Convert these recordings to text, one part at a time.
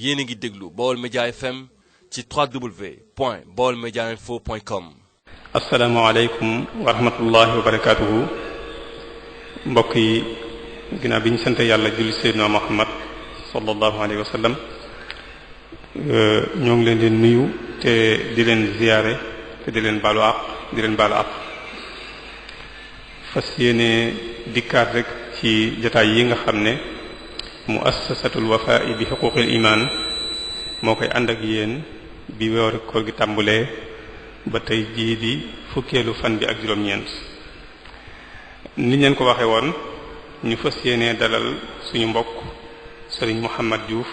yéen a ngi déglu Baol Média FM ci www.baolmediainfo.com. asalaamaaleykum wa rahmatullahi wa barakaatuhu. mbokk yi ginnaaw bi ñu sant yàlla julli Seydina Muhammad sallallahu alayhi wa sallam ñoo ngi leen di nuyu te di leen ziyaare te di leen baalu àq fas yéene dikkaat rek ci jotaay yi nga xam ne muassasatul wafaa'i bi xuquuqil imaan moo koy ànd ak yéen bi weeru koor gi tàmbulee ba tey jii di fukkeelu fan bi ak juróom-ñeent ni leen ko waxe woon ñu fas yéene dalal suñu mbokk Serigne Mouhamad Diouf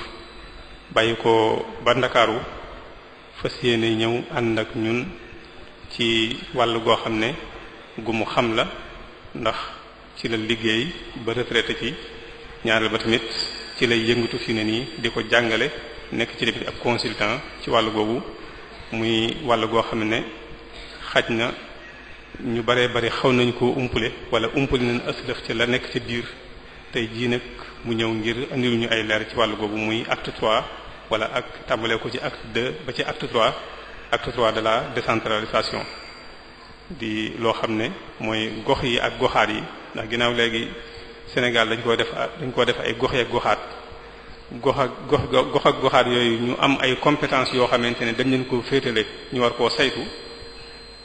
bàyyi ko ba Ndakaaru fas yéene ñëw ànd ak ñun ci wàll goo xam ne gu mu xam la ndax ci la liggéey ba retraité ci ñaareel ba tamit ci lay yëngatu fi ne nii di ko jàngale nekk ci tamit ab consultant ci wàll googu muy wàll goo xam ne xaj na ñu baree bari xaw nañu ko umpule wala umpule nañ aslëf ci la nekk ci biir tey jii nag mu ñëw ngir andil ñu ay leer ci wàll googu muy acte 3 wala ak tàmbalee ko ci acte 2 ba ci acte 3 de la décentralisation di loo xam ne mooy gox yi ak goxaat yi ndax ginnaaw léegi Sénégal dañ koo def ay gox ak goxaat gox ak goxaat yooyu ñu am ay compétences yoo xamante ne dañ leen ko féetale ñu war koo saytu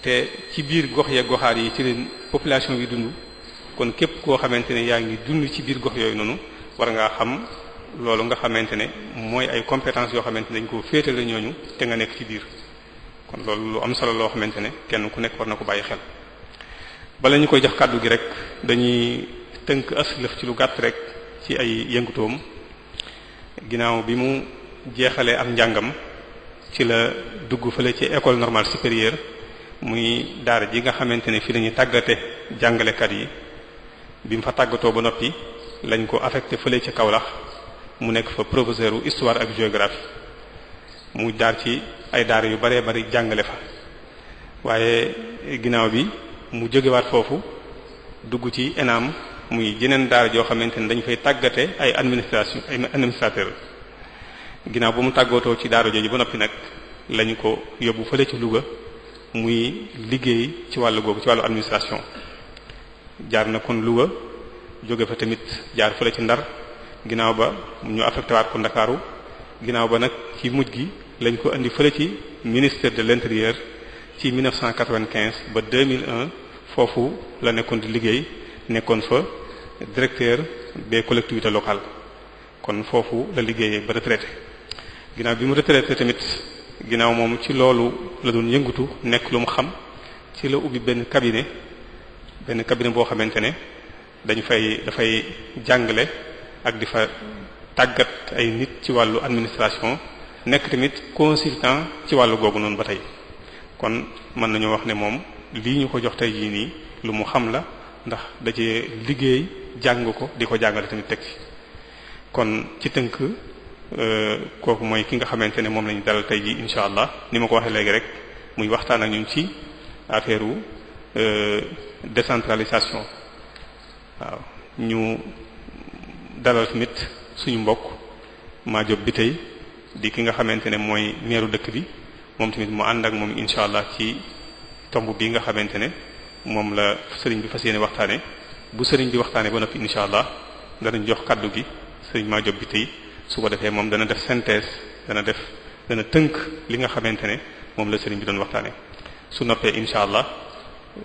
te ci biir gox ya goxaat yi ci leen population bi dund kon képp koo xamante ne yaa ngi dund ci biir gox yooyu noonu war ngaa xam loolu nga xamante ne mooy ay compétences yoo xamante ne dañ ko féetale ñooñu te nga nekk ci biir kon loolu lu am solo loo xamante ne kenn ku nekk war na ko bàyyi xel. bala ñu koy jox kàddu gi rek dañuy tënk aslëf ci lu gàtt rek ci ay yëngutoom ginnaaw bi mu jeexalee am njàngam ci la dugg fële ci école normale supérieure muy daara ji nga xamante ne fi lañuy tàggate jàngalekat yi bi mu fa tàggatoo ba noppi lañ ko affecté fële ci Kaolack mu nekk fa professeur u histoire ak géographie mu jaar ci ay daara yu baree bari jàngale fa waaye ginnaaw bi mu jógewaat foofu dugg ci ENAM muy jeneen daara joo xamante ne dañu fay tàggate ay administrateur ginnaaw ba mu tàggatoo ci daara jooju ba noppi nag lañu ko yóbbu fële ci Louga muy liggéey ci wàllu googu ci wàllu administration jaar na kon Louga jóge fa tamit jaar fële ci Ndar ginnaaw ba ñu affecté waat ko Ndakaaru ginnaaw ba nag ci mujj gi lañ ko indi fële ci ministère de l'intérieur ci 1995 ba 2001 foofu la nekkoon di liggéey nekkoon fa directeur des collectivités locales kon foofu la liggéeyee ba retraité ginnaaw bi mu retraité tamit ginnaaw moom ci loolu la doon yëngatu nekk lu mu xam ci la ubbi benn cabinet boo xamante ne dafay jàngale ak di fa tàggat ay nit ci wàllu administration nekk tamit consultant ci wàllu googu noonu ba tey kon mën nañoo wax ne moom lii ñu ko jox tey jii nii lu mu xam la ndax da cee liggéey jàng ko di ko jàngale tamit teg ci kon ci tënk kooku mooy ki nga xamante ne moom lañu dalal tey jii incha allah ni ma ko waxee léegi rek muy waxtaan ak ñun ci affaire décentralisation waaw ñu dalal tamit suñu mbokk Madiop bi tey di ki nga xamante ne mooy meeru dëkk bi moom tamit mu ànd ak moom incha allah ci tomb bi nga xamante ne moom la sëriñ bi fas yéene waxtaane bu sëriñ bi waxtaane ba noppi incha allah danañ jox kaddu gi sëriñ Madiop bi tey su ko defee moom dana def synthèse dana tënk li nga xamante ne moom la sëriñ bi doon waxtaane su noppee incha allah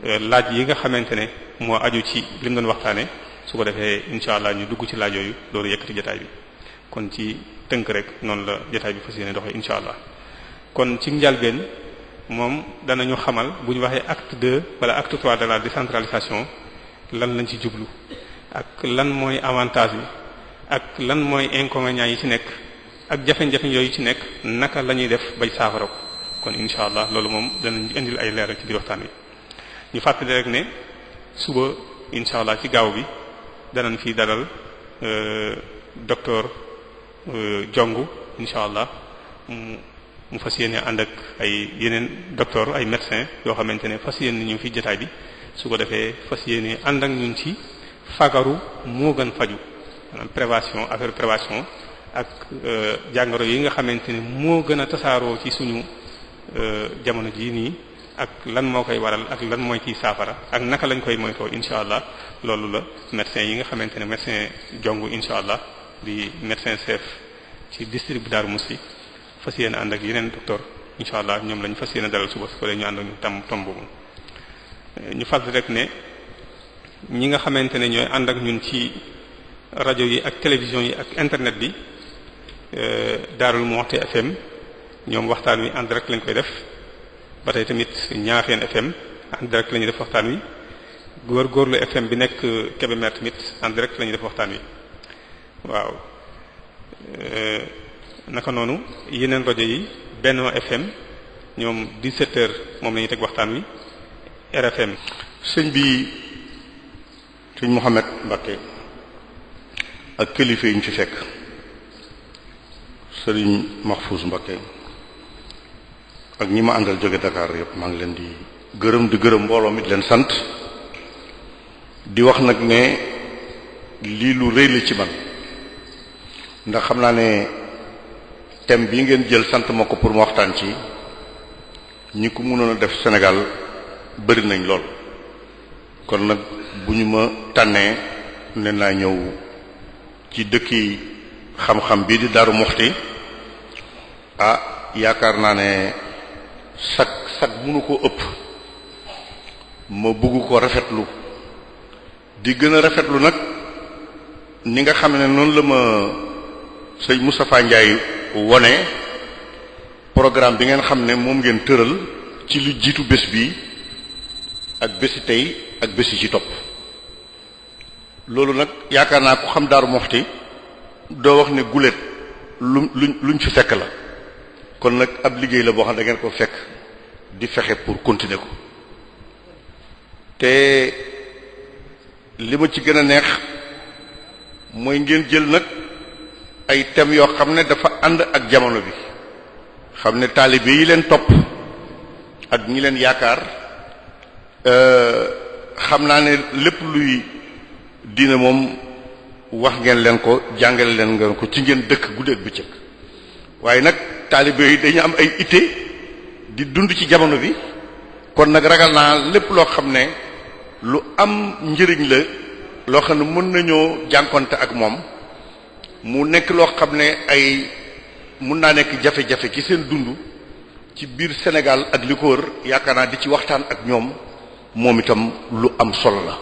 laaj yi nga xamante ne moo aju ci li mu doon waxtaane su ko defee incha allah ñu dugg ci laaj yooyu loolu yëkkati jotaay bi kon ci tënk rek noonu la jotaay bi fas yéene doxee incha allah kon ci njalbeen moom danañu xamal bu ñu waxee acte 2 wala acte 3 de la décentralisation lan lañ ci jublu ak lan mooy avantage bi ak lan mooy inconvénients yi ci nekk ak jafe-jafe yooyu ci nekk naka la ñuy def bay saafara ko kon incha allah loolu moom danañ indil ay leeral ci biir waxtaan wi ñu fàttali rek ne suba incha allah ci gaaw bi danañ fi dalal docteur Jongu incha allah mu fas yéene ànd ak ay yeneen docteur ay médecin yoo xamante ne fas yéene ñu fi jotaay bi su ko defee fas yéene ànd ak ñun ci fagaru moo gën faju maanaam prévention ak jàngoro yi nga xamante ne moo gën a tasaaroo ci suñu jamono jii nii ak lan moo koy waral ak lan mooy ciy saafara ak naka lañ koy moytoo incha allah loolu la médecin yi nga xamante ne médecin jongu incha allah di médecin chef ci district bu Darou Moukhty fas yéene ànd ak yeneen docteur incha allah ñoom lañ fas yéene dalal suba su ko ñu ànd ak ñu tom boobu ñu fàttali rek ne ñi nga xamante ne ñooy ànd ak ñun ci rajo yi ak télévision yi ak internet bi Darou Moukhty FM ñoom waxtaan wi en direct lañ koy def ba tey tamit Ñaafeen FM en direct la ñuy def waxtaan wi góorgóorlu FM bi nekk Kébémer tamit en direct la ñuy def waxtaan wi waaw naka noonu yeneen rajo yi Benno FM ñoom 17h moom la ñuy teg waxtaan wi RFM. sëñ bi sëñ Mouhamed Mbacké ak kilifa yi ñu fi fekk sëriñ Mahfouz Mbacké ak ñi ma àndal jóge Dakar yëpp maa ngi leen di gërëm mbooloo mi di leen sant di wax nag ne lii lu rëy la ci man ndax xam naa ne thème bi ngeen jël sant ma ko pour ma waxtaan ci ñi ko mënoon a def Sénégal bari nañ lool kon nag bu ñu ma tànnee ne naa ñëw ci dëkki xam-xam bii di Darou Moukhty yaakaar naa ne sag mënu ko ëpp ma bëgg ko rafetlu di gën a rafetlu nag ni nga xam ne noonu la ma sëñ Moustapha Ndiaye wone programme bi ngeen xam ne moom ngeen tëral ci lu jiitu bés bi ak bési tey ak bési ci topp loolu nag yaakaar naa ko xam Darou Moukhty doo wax ne guléet luñ fi fekk la kon nag ab liggéey la boo xam ne da ngeen ko fekk di fexe pour continuer ko te li ma ci gën a neex mooy ngeen jël nag ay thèmes yoo xam ne dafa ànd ak jamono bi xam ne taalibe yi leen topp ak ñi leen yaakaar xam naa ne lépp luy diine moom wax ngeen leen ko jàngale leen ngeen ko ci ngeen dëkk guddeeg bëccëg waaye nag taalibe yi dañu am ay itte di dund ci jamono bi kon nag ragal naa lépp loo xam ne lu am njëriñ la loo xam ne mën nañoo jànkonte ak moom mu nekk loo xam ne ay mun naa nekk jafe-jafe ci seen dund ci biir Sénégal ak li ko wër yaakaar naa di ci waxtaan ak ñoom moom itam lu am solo la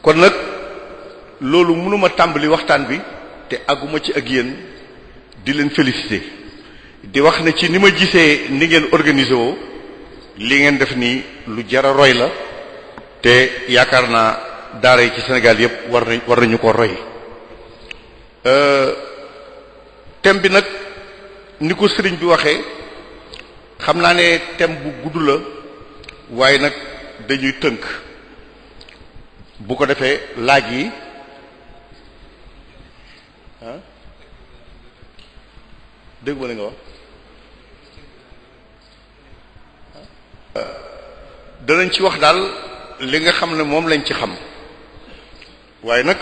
kon nag loolu mënuma tàmbali waxtaan bi te àgguma ci ak yéen di leen féliciter di wax ne ci ni ma gisee ni ngeen organisé woo li ngeen def nii lu jara roy la te yaakaar naa daara yi ci Sénégal yépp war nañu ko roy thème bi nag ni ko sëriñ bi waxee xam naa ne thème bu gudd la waaye nag dañuy tënk bu ko defee laaj yi dégg nga li nga wax danañ ci wax daal li nga xam ne moom lañ ci xam waaye nag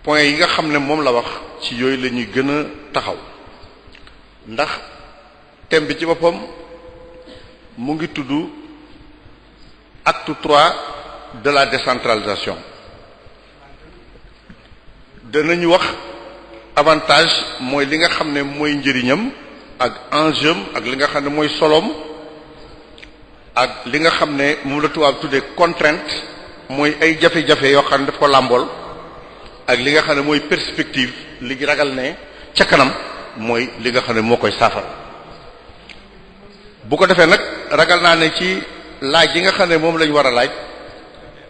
point yi nga xam ne moom la wax ci yooyu la ñuy gën a taxaw ndax thème bi ci boppam mu ngi tudd acte 3 de la décentralisation danañu wax avantage mooy li nga xam ne mooy njëriñam ak enjeu ak li nga xam ne mooy solom ak li nga xam ne moom la tubaab tuddee contrainte mooy ay jafe-jafe yoo xam ne daf ko làmbool ak li nga xam ne mooy perspective li ragal ne ca kanam mooy li nga xam ne moo koy saafara bu ko defee nag ragal naa ne ci laaj yi nga xam ne moom lañ war a laaj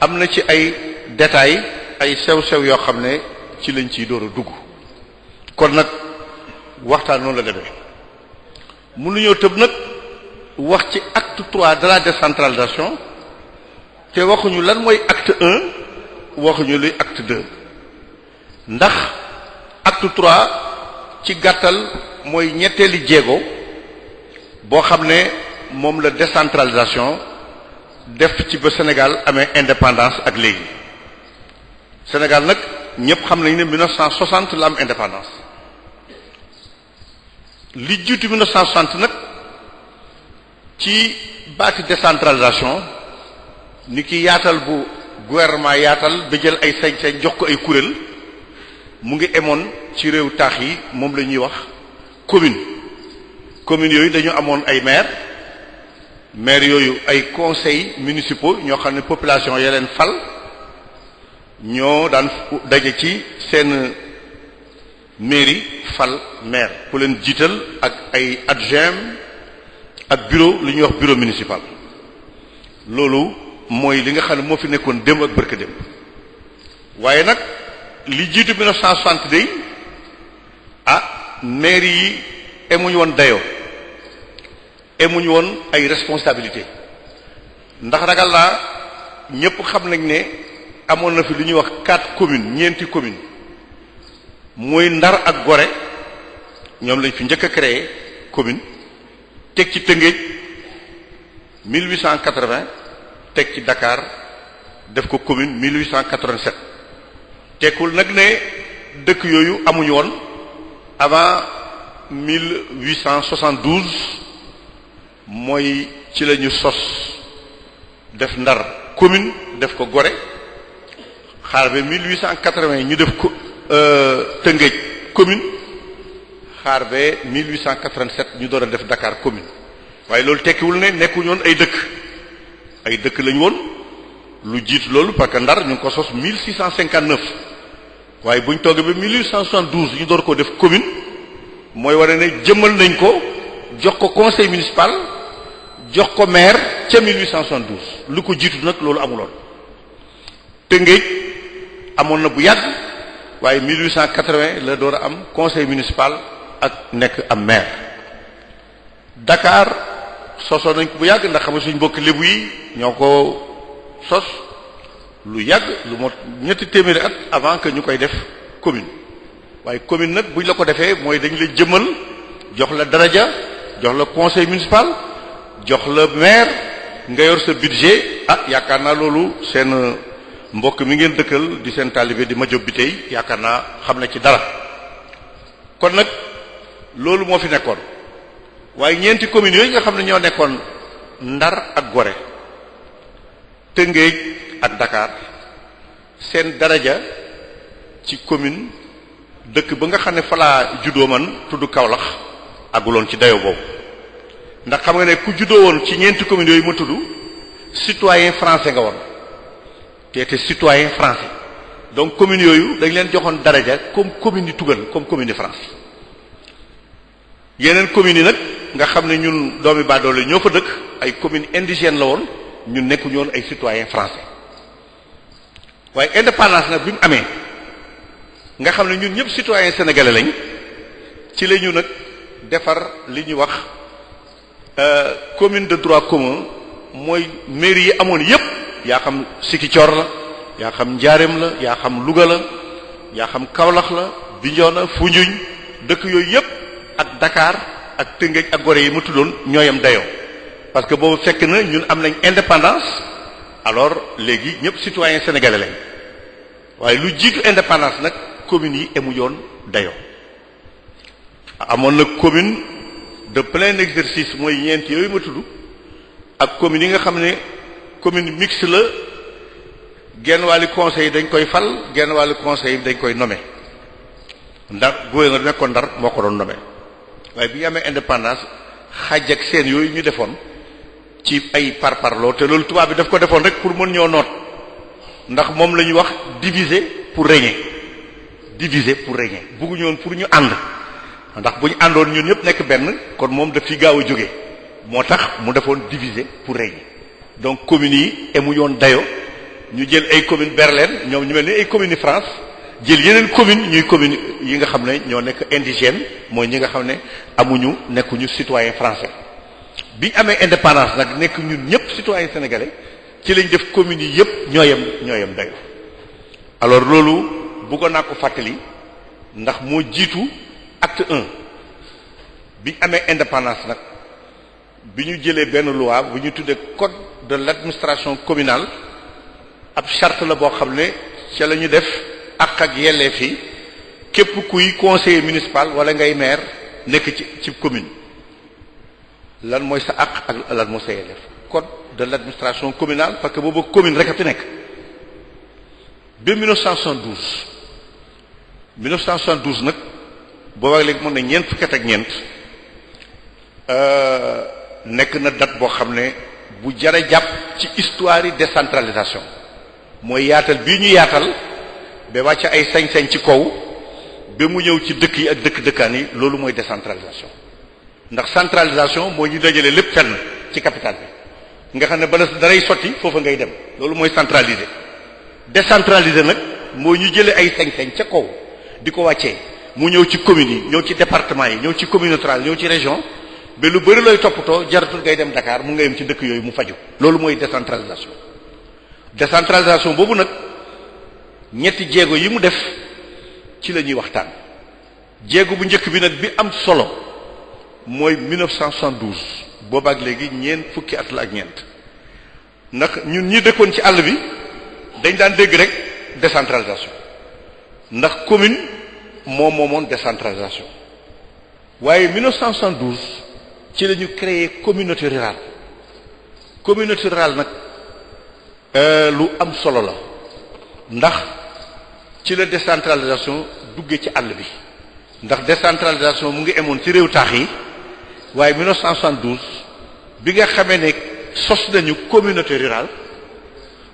am na ci ay détails ay sew-sew yoo xam ne ci lañ ciy door a dugg kon nag waxtaan noonu la demee mënuñoo tëb nag wax ci acte 3 de la décentralisation te waxuñu lan mooy acte 1 waxuñu luy acte 2 ndax acte 3 ci gàttal mooy ñetteeli jéego boo xam ne moom la décentralisation def ci ba Sénégal amee indépendance ak léegi Sénégal nag ñëpp xam nañ ne 1960 la am indépendance li jiitu 1960 nag ci baati décentralisation ni ki yaatal bu gouvernement yaatal ba jël ay sañ-sañ jox ko ay kuréel mu ngi emoon ci réew taax yi moom la ñuy wax communes yooyu dañu amoon ay maire yooyu ay conseils municipaux ñoo xam ne population ya leen fal ñoo daan daje ci seen mairie fal maire ku leen jiital ak ay adjoint ak bureau lu ñuy wax bureau municipal loolu mooy li nga xam ne moo fi nekkoon démb ak bërka démb waaye nag li jiitu 1960 day maire yi emuñu woon dayoo emuñu woon ay responsabilité ndax ragal naa ñépp xam nañ ne amoon na fi lu ñuy wax 4 communes ñeenti communes mooy Ndar ak Gorée ñoom lañ fi njëkk a créé commune teg ci Tëngéej 1880 teg ci Dakar def ko commune 1887 tekkul nag ne dëkk yooyu amuñu woon avant 1872 mooy ci la ñu sos def Ndar commune def ko Gorée xaar ba 1880 ñu def ko Tëngéej commune xaar ba 1887 ñu door a def Dakar commune waaye loolu tekkiwul ne nekkuñu woon ay dëkk lañu woon lu jiitu loolu parce que Ndar ñu ngi ko sos 1659 waaye buñ toogee ba 1872 ñu door ko def commune mooy wane ne jëmmal nañ ko jox ko conseil municipal jox ko maire ca 1872 lu ko jiitu nag loolu amuloon Tëngéej amoon na bu yàgg waaye 1880 la door a am conseil municipal ak nekk am maire Dakar sosoo nañ ko bu yàgg ndax xam nga suñ mbokk lébu yi ñoo ko sos lu yàgg lu mot ñetti téeméeri at avant que ñu koy def commune waaye commune nag buñ la ko defee mooy dañ la jëmmal jox la daraja jox la conseil municipal jox la maire nga yor sa budget yaakaar naa loolu seen mbokk mi ngeen dëkkal di seen taalibe di ma job bi tey yaakaar naa xam na ci dara kon nag loolu moo fi nekkoon waaye ñeenti communes yooyu nga xam ne ñoo nekkoon Ndar ak Gorée Tëngéej ak Dakar seen daraja ci commune dëkk ba nga xam ne falaa juddoo man tudd Kaolack aguloon ci dayo boobu ndax xam nga ne ku juddoo woon ci ñeenti communes yooyu ma tudd citoyen français nga woon te citoyen français donc communes yooyu dañ leen joxoon daraja comme commune yi tugal comme commune yi France yeneen communes yi nag nga xam ne ñun doomi baadoole ñoo fa dëkk ay communes indigènes la woon ñun nekkuñu woon ay citoyen français waaye indépendance nag bi mu amee nga xam ne ñun ñëpp citoyen sénégalais lañ ci la ñu nag defar li ñuy wax commune de droit commun mooy mairie yi amoon yépp yaa xam Sikicoor la yaa xam Njaareem la yaa xam Louga la yaa xam Kaolack la Bignona Foundiougne dëkk yooyu yépp ak Dakar ak Tëngéej ak Gorée yi mu tuddoon ñooyam dayoo parce que boobu fekk na ñun am nañ indépendance alors léegi ñëpp citoyen sénégalais lañ waaye lu jiitu indépendance nag communes yi emu yoon dayoo amoon na commune de plein exercice mooy ñeent yooyu ma tudd ak communes yi nga xam ne commune mixte la genn wàllu conseil dañ koy fal genn wàllu conseil dañ koy nommer Ndar gouverneur nekkoon Ndar moo ko doon nommer waaye bi ñu amee indépendance xaj ak seen yooyu ñu defoon ci ay parparloo te loolu tubaab bi daf ko defoon rek pour mën ñoo noot ndax moom la ñuy wax diviser pour régner bugguñu woon pour ñu ànd ndax bu ñu àndoon ñun ñëpp nekk benn kon moom daf fi gaaw a jóge moo tax mu defoon diviser pour régner donc communes yi emuñu woon dayo ñu jël ay communes berleen ñoom ñu mel ni ay communes yi France jël yeneen communes ñuy communes yi nga xam ne ñoo nekk indigène mooy ñi nga xam ne nekkuñu citoyen français bi amee indépendance nag nekk ñun ñëpp citoyen sénégalais ci lañ def communes yi yëpp ñoo yem dayo alors loolu bëggoon naa ko fàttali ndax moo jiitu acte 1 bi amee indépendance nag bi ñu jëlee benn loi bu ñu tuddee code de l'administration communale ab charte la boo xam ne ca la ñu def ak yelleef yi képp kuy conseiller municipal wala ngay maire nekk ci commune lan mooy sa ak lan mooy sa yelleef. code de l'administration communale parce que boobu commune rek a fi nekk ba 1972 nag boobaag léegi mën na ñeent fukki at ak ñeent nekk na date boo xam ne bu jara jàpp ci histoire yi décentralisation mooy yaatal bii ñu yaatal ba wàcc ay sañ-sañ ci kaw ba mu ñëw ci dëkk yi ak dëkkaan yi loolu mooy décentralisation ndax centralisation moo ñu dajale lépp fenn ci capitale bi nga xam ne bala danay sotti foofa ngay dem loolu mooy centraliser. décentraliser nag moo ñu jëlee ay sañ-sañ ca kaw di ko wàccee mu ñëw ci communes yi ñëw ci département yi ñëw ci commune rurale ñëw ci région ba lu bëri looy toppatoo jaratul ngay dem Dakar mu nga yem ci dëkk yooyu mu faju loolu mooy décentralisation. décentralisation boobu nag ñetti jéego yi mu def ci la ñuy waxtaan jéego bu njëkk bi nag bi am solo mooy 1972 boobaak léegi ñeent fukki at la ak ñeent ndax ñun ñi dëkkoon ci àll bi dañ daan dégg rek décentralisation ndax commune moo moomoon décentralisation waaye 1972 ci la ñu créé communauté rurale nag lu am solo la ndax ci la décentralisation duggee ci àll bi ndax décentralisation mu ngi amoon ci réew taax yi waaye 1972 bi nga xamee ne sos nañu communauté rurale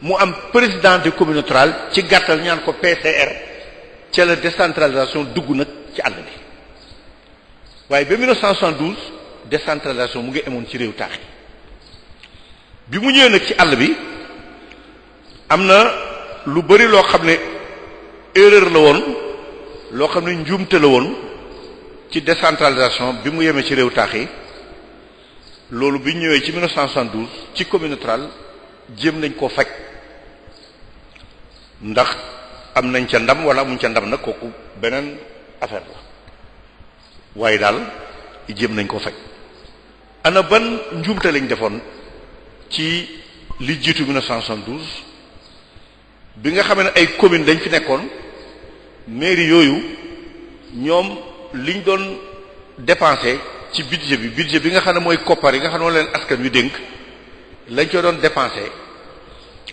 mu am président de communauté rurale ci gàttal ñaan ko PCR ca la décentralisation dugg nag ci àll bi waaye ba 1972 décentralisation mu ngi amoon ci réew taax yi bi mu ñëwee nag ci àll bi am na lu bari loo xam ne erreur la woon loo xam ne njuumte la woon ci décentralisation bi mu yemee ci réew taax yi loolu bi ñëwee ci 1972 ci communauté rurale jéem nañ koo faj ndax am nañ ca ndam wala amuñ ca ndam nag kooku beneen affaire la waaye daal jéem nañ koo faj ana ban njuumte lañ defoon ci li jiitu 1972 bi nga xam ne ay commune dañ fi nekkoon mairie yooyu ñoom liñ doon dépensé ci budget bi nga xam ne mooy koppar yi nga xam ne leen askan wi dénk lañ ko doon dépensé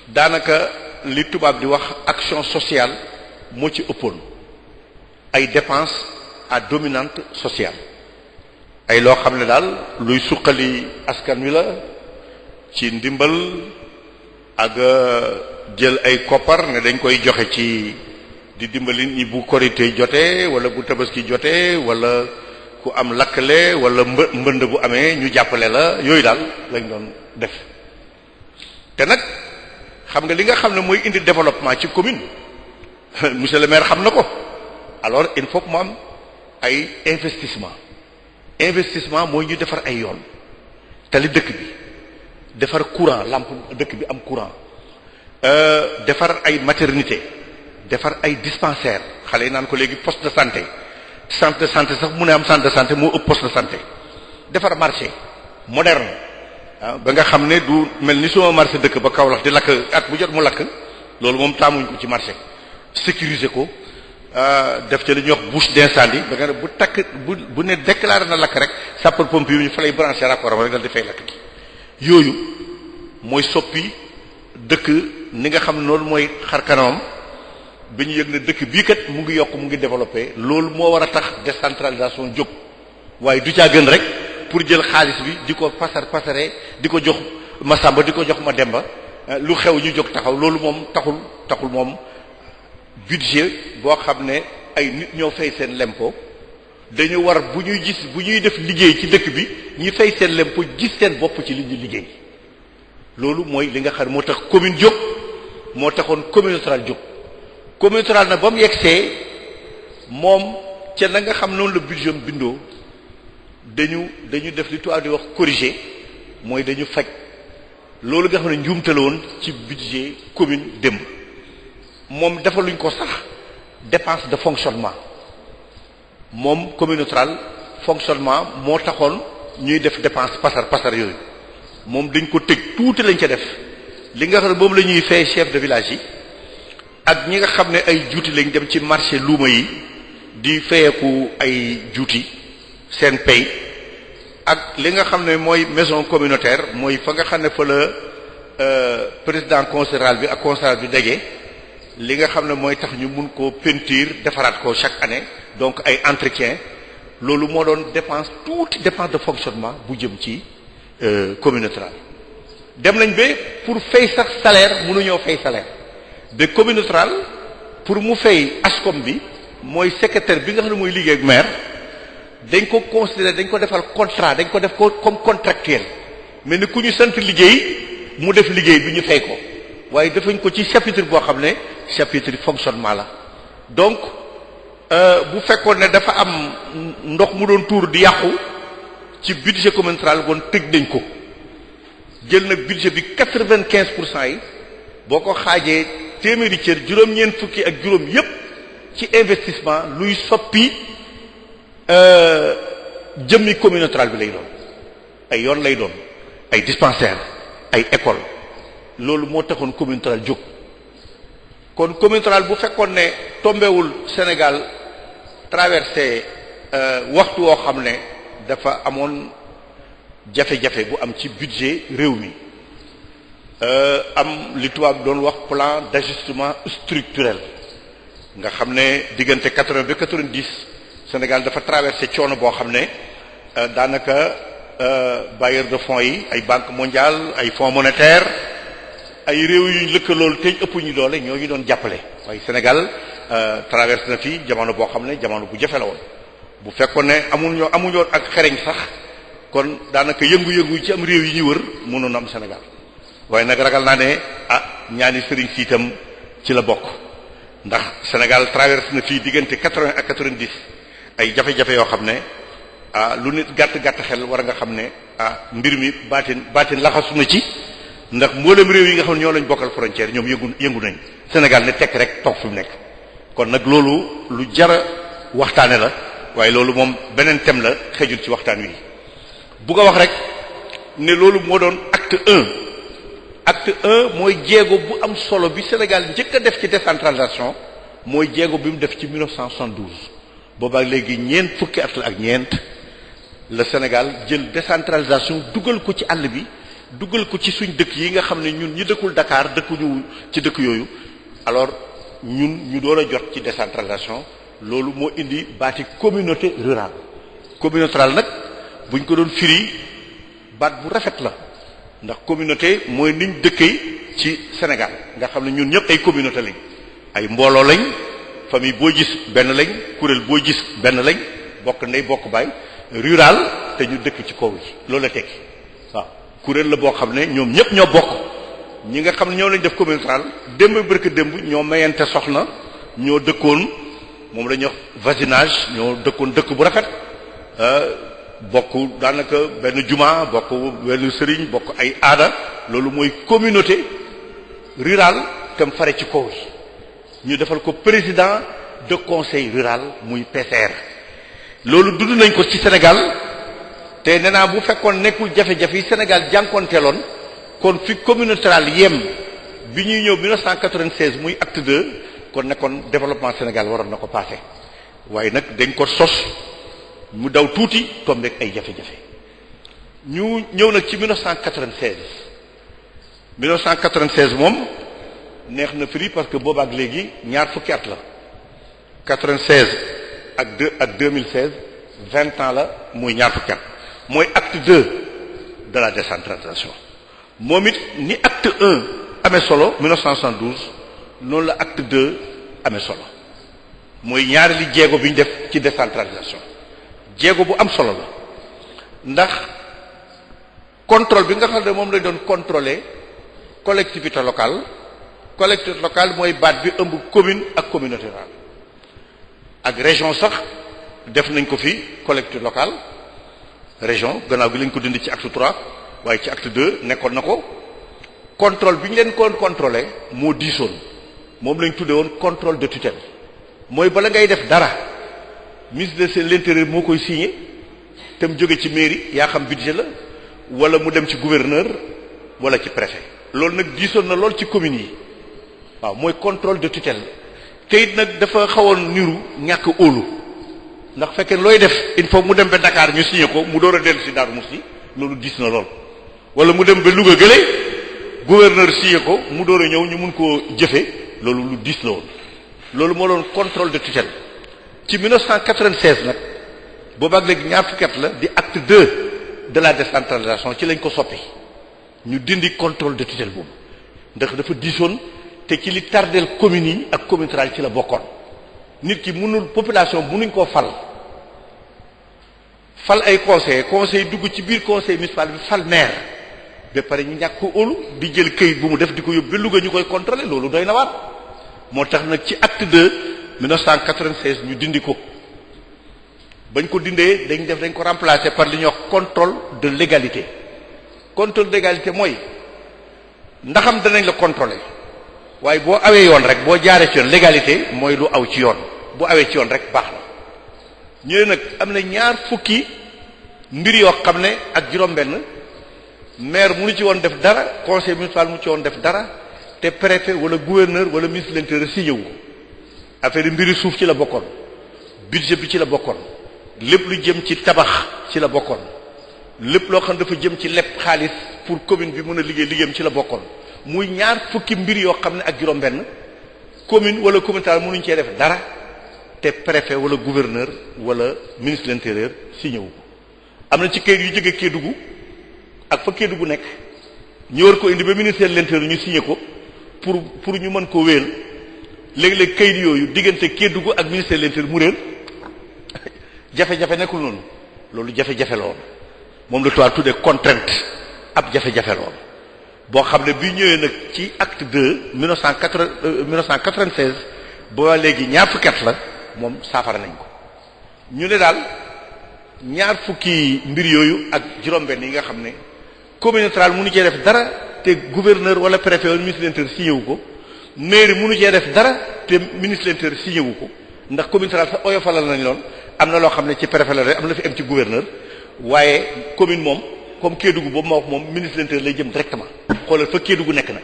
daanaka li tubaab di wax action sociale moo ci ëppoon ay dépenses à dominante sociale ay loo xam ne daal luy suqali askan wi la ci ndimbal ak jël ay koppar ne dañ koy joxe ci di dimbali ñi bu korité jotee wala bu tabaski jotee wala ku am lakkale wala mbënd bu amee ñu jàppale la yooyu daal lañ doon def te nag xam nga li nga xam ne mooy indi développement ci commune monsieur le maire xam na ko alors il faut que mu am ay investissement mooy ñu defar ay yoon tali dëkk bi defar courant lampe dëkk bi am courant defar ay maternité defar ay dispensaire xale yi naan ko léegi poste de santé centre de santé sax mu ne am centre de santé moo ëpp poste de santé defar marché moderne ba nga xam ne du mel ni suma marché dëkk ba Kaolack di lakk at bu jot mu lakk loolu moom taamuñ ko ci marché sécuriser ko def ca li ñuy wax bouche d'incendie ba nga ne bu takk bu ne déclaré na lakk rek sapeur pompier yi ñu fa lay branché raccord rek dal di fay lakk gi yooyu mooy soppi dëkk ni nga xam ne loolu mooy xar kanamam bi ñu yëg ne dëkk bii kat mu ngi yokk mu ngi développé loolu moo war a tax décentralisation jóg waaye du caa gën rek pour jël xaalis bi di ko pasare di ko jox ma Samba di ko jox ma Demba lu xew ñu jóg taxaw loolu moom taxul moom budget boo xam ne ay nit ñoo fay seen lempo dañu war bu ñuy def liggéey ci dëkk bi ñi fay seen lempo gis seen bopp ci li ñu liggéey loolu mooy li nga xam ne moo tax commune jóg moo taxoon communauté rurale jóg communauté rurale nag ba mu yegsee moom ca na nga xam noonu la budget bindoo dañu def li tubaab di wax corriger mooy dañu faj loolu nga xam ne njuumte la woon ci budget commune démb moom defaluñ ko sax dépense de fonctionnement moom communauté rurale fonctionnement moo taxoon ñuy def dépense pasar yooyu moom dañ ko tëj tuuti lañ ca def li nga xam ne moom la ñuy fay chef de village yi ak ñi nga xam ne ay juuti lañ dem ci marché luuma yi di fayeeku ay juuti seen pay ak li nga xam ne mooy maison communautaire mooy fa nga xam ne fa la président conseil rural bi ak conseil rural bi daje li nga xam ne mooy tax ñu mun koo peinture defaraat ko chaque année donc ay entretien loolu moo doon dépense tuuti dépense de fonctionnement bu jëm ci communauté rurale dem nañ ba pour fay sax salaire mënuñoo fay salaire de communauté rurale pour mu fay ASCOM bi mooy secrétaire bi nga xam ne mooy liggéey ak maire dañ ko considérer dañ ko defal contrat dañ ko def ko comme contractuel mais ni ku ñu sant liggéey mu def liggéey bi ñu fay ko waaye defuñ ko ci chapitre boo xam ne chapitre fonctionnement la donc bu fekkoon ne dafa am ndox mu doon tuur di yàqu ci budget communautaire woon tëj nañ ko jël nag budget bi 95% yi boo ko xaajee téeméeri cër juróom-ñeent fukki ak juróom yépp ci investissement luy soppi jëmmi communautaire bi lay doon ay yoon lay doon ay dispensaire ay école loolu moo taxoon communautaire jóg kon communautaire bu fekkoon ne tombewul Sénégal traversé waxtu woo xam ne dafa amoon jafe-jafe bu am ci budget réew mi am li tubaab doon wax plan d'ajustement structurel nga xam ne diggante 80 ba 90 Sénégal dafa traversé coono boo xam ne daanaka bailleurs de fonds yi ay banque mondiale ay fonds monétaire ay réew yu lëkkalool te ëpp ñu doole ñoo ñu doon jàppale waaye Sénégal traversé na fi jamono boo xam ne jamono bu jafe la woon bu fekkoon ne amuñoo ak xereñ sax kon daanaka yëngu-yëngu ci am réew yi ñu wër mënoon am Sénégal waaye nag ragal naa ne ñaani sëriñ si itam ci la bokk ndax Sénégal traversé na fii diggante 80 ak 90 ay jafe-jafe yoo xam ne lu nit gàtt xel war nga xam ne mbir mi baatin laxasu na ci ndax mboolem réew yi nga xam ne ñoo lañ bokkal frontière ñoom yëngu nañ Sénégal ne tekk rek toog fi mu nekk kon nag loolu lu jara waxtaane la waaye loolu moom beneen thème la xejul ci waxtaan wi bu nga wax rek ne loolu moo doon acte 1 mooy jéego bu am solo bi Sénégal njëkk a def ci décentralisation mooy jéego bi mu def ci 1972 boobaak léegi ñeent fukki at la ak ñeent la Sénégal jël décentralisation dugal ko ci àll bi dugal ko ci suñ dëkk yi nga xam ne ñun ñi dëkkul Dakar dëkkuñu ci dëkk yooyu alors ñun ñu door a jot ci décentralisation loolu moo indi baati communauté rurale communauté rurale nag buñ ko doon firi baat bu rafet la ndax communauté mooy niñ dëkkee ci Sénégal nga xam ne ñun ñëpp ay communauté lañ ay mbooloo lañ famille boo gis benn lañ kuréel boo gis benn lañ bokk ndey bokk baay rural te ñu dëkk ci kaw yi loolu la tekki waaw kuréel la boo xam ne ñoom ñëpp ñoo bokk ñi nga xam ne ñoo lañ def communauté rurale démb bërka démb ñoo mayante soxna ñoo dëkkoon moom la ñuy wax voisinage ñoo dëkkoon dëkk bu rafet bokk daanaka benn juma bokk benn sëriñ bokk ay aada loolu mooy communauté rurale tam fare ci kaw yi ñu defal ko président de conseil rural muy PCR loolu dund nañ ko ci Sénégal te nee naa bu fekkoon nekkul jafe-jafe yi Sénégal jànkoonteeloon kon fi communauté rurale yem bi ñuy ñëw 1996 muy acte 2 kon nekkoon développement Sénégal waroon na ko passé waaye nag dañ ko sos mu daw tuuti tombeek ay jafe-jafe ñu ñëw nag ci 1996 moom neex na firi parce que boobaak léegi ñaar fukki at la 96 ak 2016 20 ans la muy ñaar fukki at mooy acte 2 de la décentralisation moom it ni acte 1 amee solo 1972 noonu la acte 2 amee solo mooy ñaari li jéego bi ñu def ci décentralisation jéego bu am solo la ndax contrôle bi nga xam ne moom lañ doon contrôler collectivité locale mooy baat bi ëmb commune ak communauté rurale ak région sax def nañ ko fi collectivité locale région gannaaw gi lañ ko dindi ci acte 3 waaye ci acte 2 nekkoon na ko contrôle bi ñu leen koon contrôler moo diisoon moom lañ tuddee woon contrôle de tutelle mooy bala ngay def dara ministre de l'intérieur moo koy signé te mu jóge ci mairie yaa xam budget la wala mu dem ci gouverneur wala ci préfet loolu nag diisoon na lool ci communes yi waaw mooy contrôle de tutelle te it nag dafa xawoon niru ñàkk óolu ndax fekkee looy def il faut mu dem ba Dakar ñu signé ko mu door a dellu si Darou Moukhty loolu diis na lool wala mu dem ba Louga gële gouverneur signé ko mu door a ñëw ñu mun koo jëfe loolu lu diis la woon loolu moo doon contrôle de tutelle ci 1996 nag boobaag léegi ñaar fukki at la di acte 2 de la décentralisation ci lañ ko soppi ñu dindi contrôle de tutelle boobu ndax dafa diisoon te ci li tardeel communes yi ak commune rurale ci la bokkoon nit ki mënul population mënuñ koo fal ay conseil dugg ci biir conseil municipal bi fal maire ba pare ñu ñàkk ko óolu di jël këyit bu mu def di ko yóbbu ba Louga ñu koy contrôler loolu doy na waar moo tax nag ci acte 2 1996 ñu dindi ko bañ ko dindee dañ ko remplacer par li ñuy wax contrôle de légalité contrôle de légalité mooy ndaxam danañ la contrôler waaye boo awee yoon rek boo jaaree ci yoon légalité mooy lu aw ci yoon bu awee ci yoon rek baax na ñu ne nag am na ñaar fukki mbir yoo xam ne ak juróom-benn maire munu ci woon def dara conseil municipal munu ci woon def dara te préfet wala gouverneur wala ministre de l'intérieur signé wu affaire mbiri suuf ci la bokkoon budget bi ci la bokkoon lépp lu jëm ci tabax ci la bokkoon lépp loo xam dafa jëm ci lepp xaalis pour commune bi mën a liggéeyam ci la bokkoon muy ñaar fukki mbir yoo xam ne ak juróom-benn commune wala communauté mënuñ cee def dara te préfet wala gouverneur wala ministre de l'intérieur signé wu ko am na ci kayit yu jóge Kédougou ak fa Kédougou nekk ñu war ko indi ba ministère de l'intérieur ñu signé ko pour ñu mën ko wéel léegi-léeg kayit yooyu diggante Kédougou ak ministère de l'intérieur mu réer jafe-jafe nekkul noonu loolu jafe-jafe la woon moom la tubaab tuddee contrainte ab jafe-jafe la woon boo xam ne bi ñëwee nag ci acte 2 1996 ba léegi ñaar fukki at la moom saafara nañ ko ñu ne daal ñaar fukki mbir yooyu ak juróom-benn yi nga xam ne commune rurale mënu cee def dara te gouverneur wala préfet wala ministre de l'intérieur signé wu ko mairie mënu cee def dara te ministre de l'intérieur signé wu ko ndax commune rurale sax oyofalal nañ loon am na loo xam ne ci préfet la rek am na fi am ci gouverneur waaye commune moom comme Kédougou boobu ma wax moom ministre de l'intérieur lay jëm directement xoolal fa Kédougou nekk nag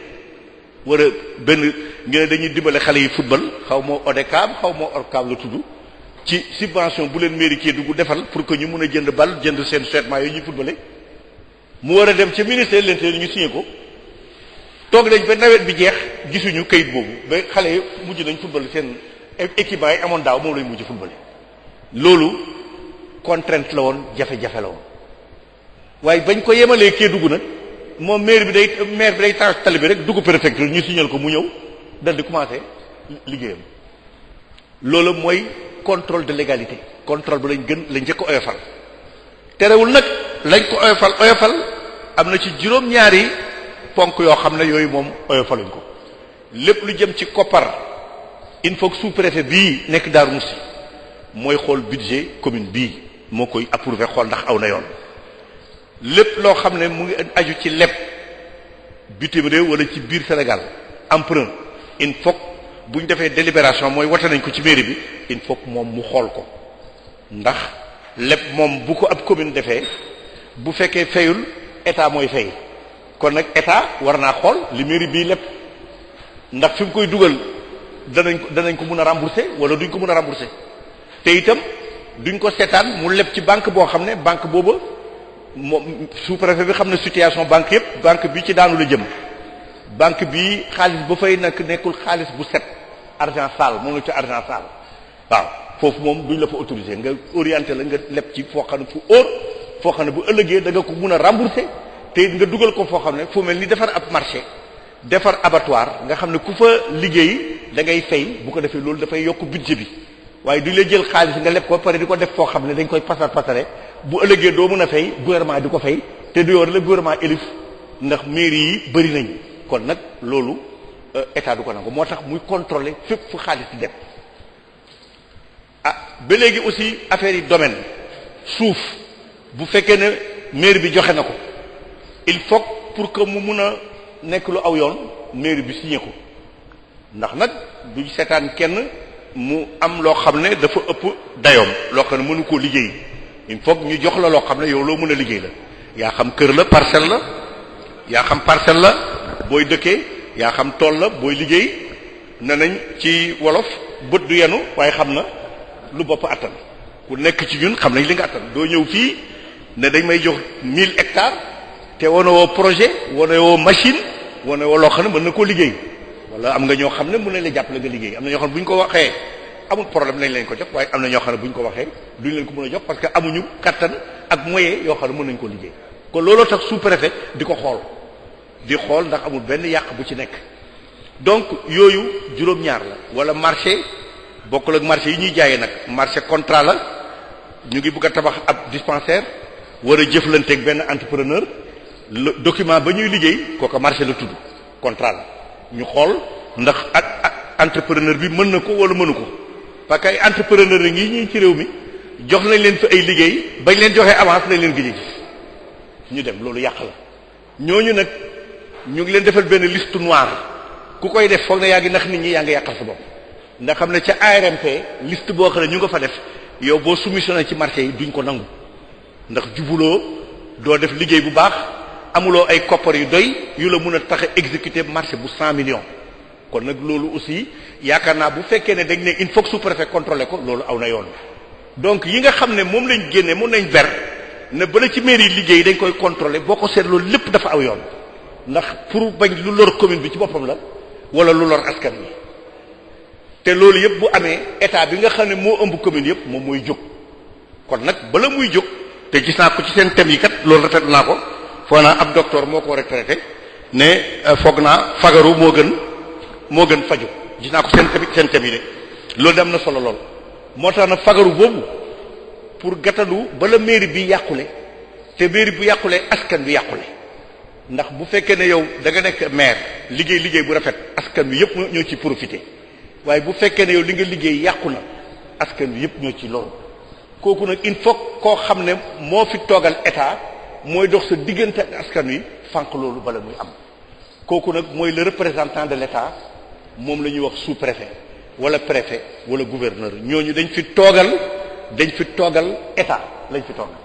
war a benn ngeen dañuy dimbale xale yi football xaw ma ODCAV xaw ma ORCAV la tudd ci subvention bu leen mairie Kédougou defal pour que ñu mën a jënd bal jënd seen survêtement yooyu ñuy footballé mu war a dem ca ministère de l'intérieur ñu signé ko toog nañ ba nawet bi jeex gisuñu kayit boobu ba xale yi mujj nañ football seen équipement yi amoon daaw moom lañ mujj footballé loolu contrainte la woon jafe-jafe la woon waaye bañ ko yemalee Kédougou nag moom maire bi day tax tali bi rek dugg préfecture ñu signal ko mu ñëw dal di commencer liggéeyam loolu mooy contrôle de légalité contrôle bi lañ njëkk a oyofal terewul nag lañ ko oyofal am na ci juróom-ñaari ponk yoo xam ne yooyu moom oyofaluñ ko lépp lu jëm ci koppar il faut que sous-préfet bii nekk Darou Moukhty mooy xool budget commune bii moo koy approuver xool ndax aw na yoon lépp loo xam ne mu ngi aju ci leb bitim réew wala ci biir Sénégal emprunt il faut bu ñu defee délibération mooy wote nañ ko ci mairie bi il faut moom mu xool ko ndax leb moom bu ko ab commune defee bu fekkee fayul état mooy fay kon nag état war naa xool li mairie bii leb ndax fi mu koy dugal danañ ko mën a rembourser wala duñ ko mën a rembourser te itam duñ ko seetaan mu leb ci banque boo xam ne banque booba moom sous-préfet bi xam ne situation banque yépp banque bi ci daanu la jëm banque bi xaalis ba fay nekkul xaalis bu set argent sale moom la ci argent sale waaw foofu moom duñ la fa autoriser nga orienté la nga leb ci foo xam ne fu óor foo xam ne bu ëllëgee da nga ko mun a rembourser te nga dugal ko foo xam ne fu mel ni defar ab marché defar abattoir nga xam ne ku fa liggéey da ngay fay bu ko defee loolu dafay yokk budget bi waaye duñ la jël xaalis nga leb ko pare di ko def foo xam ne dañ koy pasare bu ëllëgee doo mën a fay gouvernement di ko fay te du yoon la gouvernement élif ndax mairie yi bëri nañ kon nag loolu état du ko nangu moo tax muy contrôler fépp fu xaalis di dem ba léegi aussi affaire yi domaine suuf bu fekkee ne mairie bi joxe na ko il faut pour que mu mun a nekk lu aw yoon mairie bi signé ko ndax nag duñ seetaan kenn mu am loo xam ne dafa ëpp dayoom loo xam ne mënu koo liggéey il faut ñu jox la loo xam ne yow loo mën a liggéey la yaa xam kër la parcelle la yaa xam parcelle la booy dëkkee yaa xam tool la booy liggéey ne nañ ci wolof bët du yenu waaye xam na lu bopp attan ku nekk ci ñun xam nañ li nga attan doo ñëw fii ne dañ may jox 1000 hectares te wane woo projet wane woo machine wane woo loo xam ne mën na koo liggéey wala am nga ñoo xam ne mën nañ la jàppale nga liggéey am na ñoo xam ne bu ñu ko waxee amul problème nañ leen ko jox waaye am na ñoo xam ne bu ñu ko waxee duñ leen ko mën a jox parce que amuñu kattan ak moyen yoo xam ne mën nañ ko liggéey kon looloo tax sous-préfet di ko xool ndax amul benn yàq bu ci nekk donc yooyu juróom-ñaar la wala marché bokkul ak marché yi ñuy jaayee nag marché contrat la ñu ngi bëgg a tabax ab dispensaire war a jëflanteeg benn entrepreneur le document ba ñuy liggéey kooka marché la tudd contrat la ñu xool ndax ak entrepreneur bi mën na ko wala mënu ko parce que ay entrepreneur yi ñii ci réew mi jox nañ leen fi ay liggéey bañ leen joxee avance nañ leen gëj a gis ñu dem loolu yàq la ñooñu nag ñu ngi leen defal benn liste noire ku koy def foog na yaa ngi nax nit ñi yaa ngi yàqal sa bopp ndax xam ne ca ARMP liste boo xam ne ñu nga fa def yow boo soumissionné ci marché yi duñ ko nangu ndax jubuloo doo def liggéey bu baax amuloo ay koppar yu doy yu la mun a tax a exécuter marché bu 100 millions kon nag loolu aussi yaakaar naa bu fekkee ne dañ ne il faut que sous-préfet contrôler ko loolu aw na yoon donc yi nga xam ne moom lañ génne moom lañ ber ne bala ci mairie liggéey dañ koy contrôler boo ko seetloo lépp dafa aw yoon ndax pour bañ lu lor commune bi ci boppam la wala lu lor askan wi te loolu yëpp bu amee état bi nga xam ne moo ëmb commune yëpp moom mooy jóg kon nag bala muy jóg te gis naa ko ci seen thème yi kat loolu rafet naa ko foog naa ab docteur moo ko retraité ne foog naa fagaru moo gën faju gis naa ko seen thème yi de loolu de am na solo lool moo tax nag fagaru boobu pour gàttalu bala mairie bi yàqule te mairie bu yàqule askan bi yàqule ndax bu fekkee ne yow da nga nekk maire liggéey bu rafet askan bi yëpp ñoo ci profité waaye bu fekkee ne yow li nga liggéey yàqu na askan bi yëpp ñoo ci loolu kooku nag il faut koo xam ne moo fi toogal état mooy dox sa diggante ak askan wi fànq loolu bala muy am kooku nag mooy le représentant de l'état moom la ñuy wax sous-préfet wala préfet wala gouverneur ñooñu dañ fi toogal état lañ fi toogal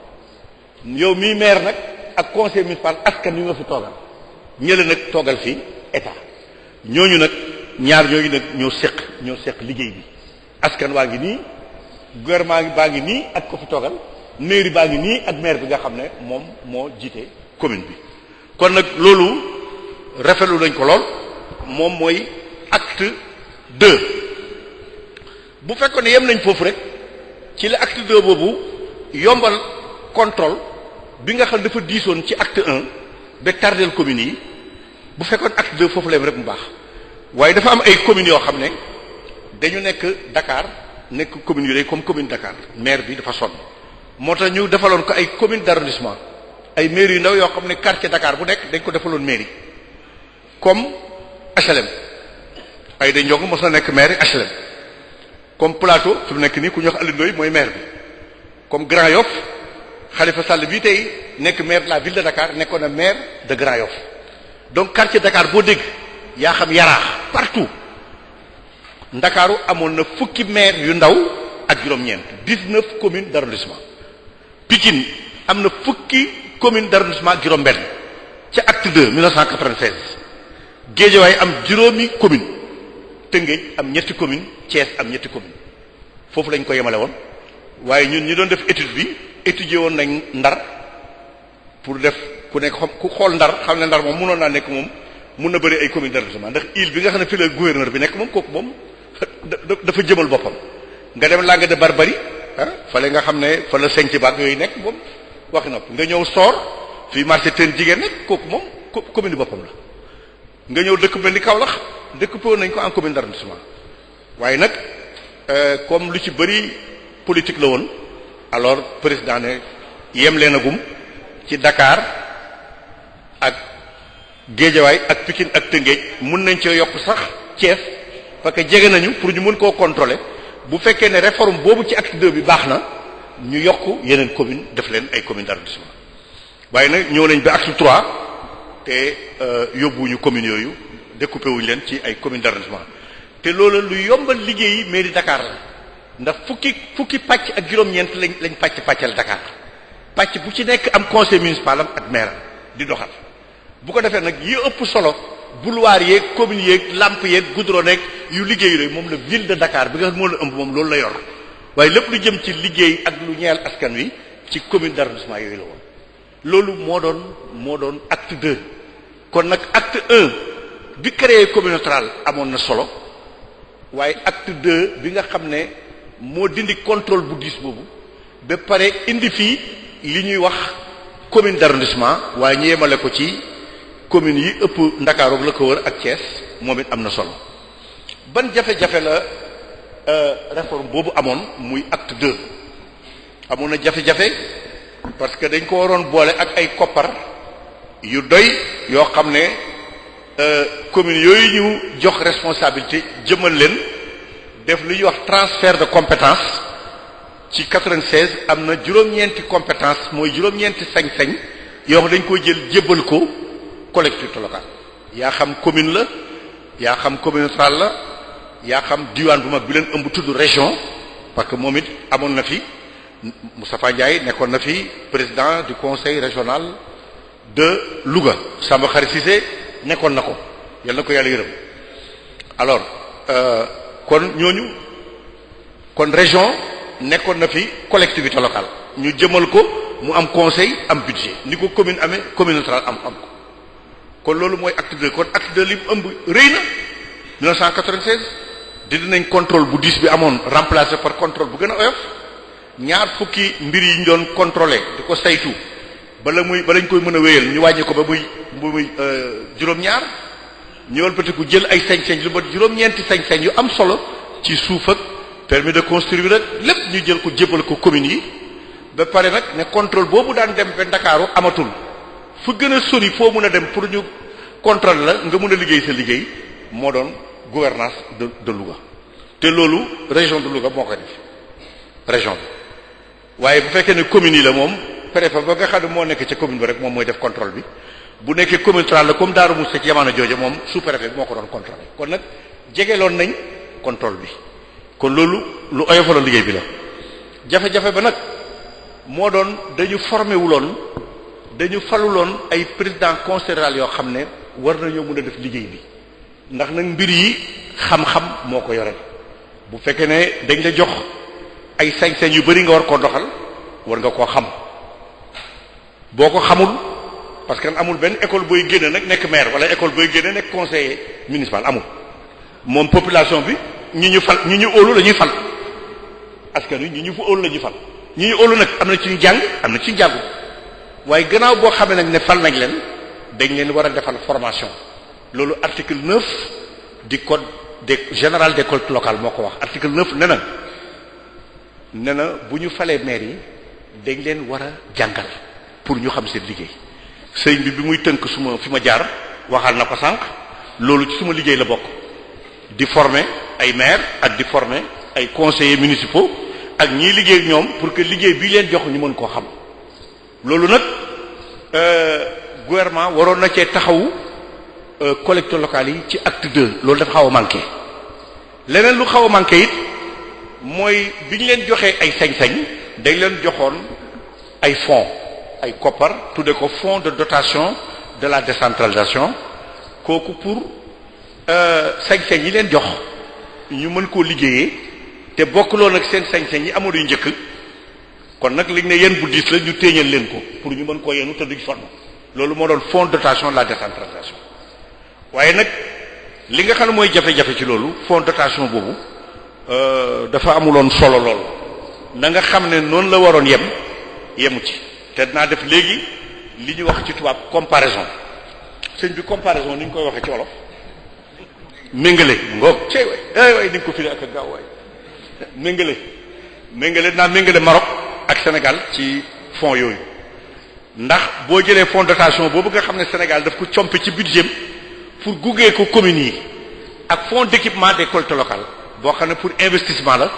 yow mii maire nag ak conseil municipal askan wi nga fi toogal ñële nag toogal fi état ñooñu nag ñaar ñooñu nag ñoo seq liggéey bi askan waa ngi nii gouvernement baa ngi nii ak ko fi toogal mairie baa ngi nii ak maire bi nga xam ne moom moo jiite commune bi kon nag loolu rafetlu nañ ko lool moom mooy acte 2 bu fekkoon ne yem nañ foofu rek ci la acte 2 boobu yombal contrôle bi nga xam dafa diisoon ci acte 1 ba tardel communes yi bu fekkoon acte 2 foofu la yem rek mu baax waaye dafa am ay communes yoo xam ne dañu nekk Dakar nekk communes yu day comme commune Dakar maire bi dafa sonn moo tax ñu defaloon ko ay commune d'arrondissement ay mairie yu ndaw yoo xam ne quartier Dakar bu nekk dañ ko defaloon mairie comme HLM ay da njong mos na nekk maire HLM comme Plateau fi mu nekk nii ku ñu wax Alioune Ndoye mooy maire bi comme Grand Yoff Khalifa Sall bii tey nekk maire de la ville de Dakar nekkoon na maire de Grand Yoff donc quartier Dakar boo dégg yaa xam Yaraax partout Ndakaaru amoon na fukki maire yu ndaw ak juróom-ñeent 19 communes d'arrondissement Pikine am na fukki commune d'arrondissement ak juróom-benn ca acte 2 1996 Guédiawaye am juróomi commune Tëngéej am ñetti commune Thiès am ñetti commune foofu lañ ko yemale woon waaye ñun ñi doon def étude bi étudier woon nañ Ndar pour def ku nekk ku xool Ndar xam ne Ndar moom mënoon naa nekk moom mun na bëri ay commune d'arrondissement ndax île bi nga xam ne fi la gouverneur bi nekk moom kooku moom dafa jëmal boppam nga dem Langue de Barbarie fale nga xam ne fa la Sinthiou baak yooyu nekk moom waxi nopp nga ñëw Sor fii marché teen jigéen nekk kooku moom commune boppam la nga ñëw dëkk mel ni Kaolack dëkk po nañ ko en commune d'arrondissement waaye nag comme lu ci bëri politique la woon alors président ne yem leen agum ci Dakar ak Guédiawaye ak Pikine ak Tëngéej mun nañ cee yokk sax Thiès parce que jege nañu pour ñu mën koo contrôler bu fekkee ne réforme boobu ci acte 2 bi baax na ñu yokk yeneen commune def leen ay commune d'arrondissement waaye nag ñëw nañ ba acte 3 te yóbbuwuñu communes yooyu découpé wuñu leen ci ay commune d'arrondissement te loolu lu yombal liggéeyi mairie Dakar la ndax fukki pàcc ak juróom-ñeent lañ pàccal Dakar pàcc bu ci nekk am conseil municipal am ak maire di doxal bu ko defee nag yi ëpp solo boulevard yeeg commune yeeg lampe yeeg goudron yeeg yu liggéeyu rek moom la ville de Dakar bi nga xam moo la ëmb moom loolu la yor waaye lépp lu jëm ci liggéey ak lu ñeel askan wi ci commune d'arrondissement yooyu la woon loolu moo doon acte 2 kon nag acte 1 bi créé commune rurale amoon na solo waaye acte 2 bi nga xam ne moo dindi contrôle bu diis boobu ba pare indi fii li ñuy wax commune d'arrondissement waaye ñu yemale ko ci communes yi ëpp Ndakaaru la ko wër ak Thiès moom it am na solo ban jafe-jafe la réforme boobu amoon muy acte 2 amoon na jafe-jafe parce que dañ ko waroon boole ak ay koppar yu doy yoo xam ne communes yooyu ñu jox responsabilité jëmal leen def lu ñuy wax transfert de compétence ci 96 am na juróom-ñeenti compétence mooy juróom-ñeenti sañ-sañ yoo xam dañ koy jël jébbal ko collectivité locale yaa xam commune la yaa xam commune rurale la yaa xam diwaan bu mag bi leen ëmb tudd région parce que moom it amoon na fi Moustapha Ndiaye nekkoon na fi président du conseil régional de Louga Samba Khary Cissé nekkoon na ko yal na ko yàlla yërëm alors kon ñooñu kon région nekkoon na fi collectivité locale ñu jëmal ko mu am conseil am budget ni ko commune amee commune rurale am ko kon loolu mooy acte 2 kon acte 2 li mu ëmb rëy na 1996 dindi nañ contrôle bu diis bi amoon remplacé par contrôle bu gën a oyof ñaar fukki mbir yi ñu doon contrôler di ko saytu balañ koy mën a wéyal ñu wàññi ko ba muy juróom-ñaar ñu wëlbatiku jël ay sañ-sañ lu ba juróom-ñeenti sañ-sañ yu am solo ci suuf ak permis de construire rek lépp ñu jël ko jébbal ko communes yi ba pare nag ne contrôle boobu daan dem ba Ndakaaru amatul fu gën a sori foo mën a dem pour ñu contrôle la nga mën a liggéey sa liggéey moo doon gouvernance de Louga te loolu région de Louga moo koy def région bi waaye bu fekkee ne communes yi la moom préfet ba nga xam ne moo nekk ca commune bi rek moom mooy def contrôle bi bu nekkee commune rurale la comme Darou Moukhty ci jamono jooju moom sous-préfet bi moo ko doon contrôler kon nag jegeloon nañ contrôle bi kon loolu lu oyofaloon liggéey bi la jafe-jafe ba nag moo doon dañu formé wuloon dañu faluloon ay président conseil rural yoo xam ne war nañoo mën a def liggéey bi ndax nag mbir yi xam-xam moo ko yore bu fekkee ne dañ la jox ay sañ-sañ yu bari nga war koo doxal war nga koo xam boo ko xamul parce que amul benn école booy génne nag nekk maire wala école booy génne nekk conseiller municipal amul moom population bi ñi ñu fal ñi ñu óolu la ñuy fal askan wi ñi ñu fa óolu la ñuy fal ñi ñu óolu nag am na ci ñu jàng am na ci ñu jàngu waaye gannaaw boo xamee nag ne fal nañ leen dañ leen war a defal formation loolu article 9 du code général des collectivités locales moo ko wax article 9 ne na bu ñu falee maire yi dañ leen war a jàngal pour ñu xam seen liggéey sëñ bi muy tënk fi ma jaar waxal na ko sànq loolu ci suma liggéey la bokk di former ay maire ak di former ay conseillers municipaux ak ñiy liggéey ak ñoom pour que liggéey bii leen jox ñu mën koo xam loolu nag gouvernement waroon na cee taxawu collectivités locales yi ci acte 2 loolu dafa xaw a manqué leneen lu xaw a manqué it mooy bi ñu leen joxee ay sañ-sañ dañ leen joxoon ay fonds ay koppar tudde ko fonds de dotation de la décentralisation kooku pour sañ-sañ yi leen jox ñu mën koo liggéeyee te bokkuloo nag seen sañ-sañ yi amoon yu njëkk kon nag liñ ne yéen bu diis la ñu téeñal leen ko pour ñu mën koo yenu te duñ sonn loolu moo doon fonds de dotation de la décentralisation waaye nag li nga xam ne mooy jafe-jafe ci loolu fonds de dotation boobu dafa amuloon solo lool na nga xam ne noonu la waroon yemu ci te dinaa def léegi li ñu wax ci tubaab comparaison sëñ bi comparaison ni ñu koy waxee ci wolof méngale ngoog cey way ni nga ko firi ak gaaw waay méngale naa méngale Maroc ak Sénégal ci fonds yooyu ndax boo jëlee fonds de dotation boobu nga xam ne Sénégal daf ko compe ci budget pour gungee ko communes yi ak fonds d'équipement des collectivités locales boo xam ne pour investissement la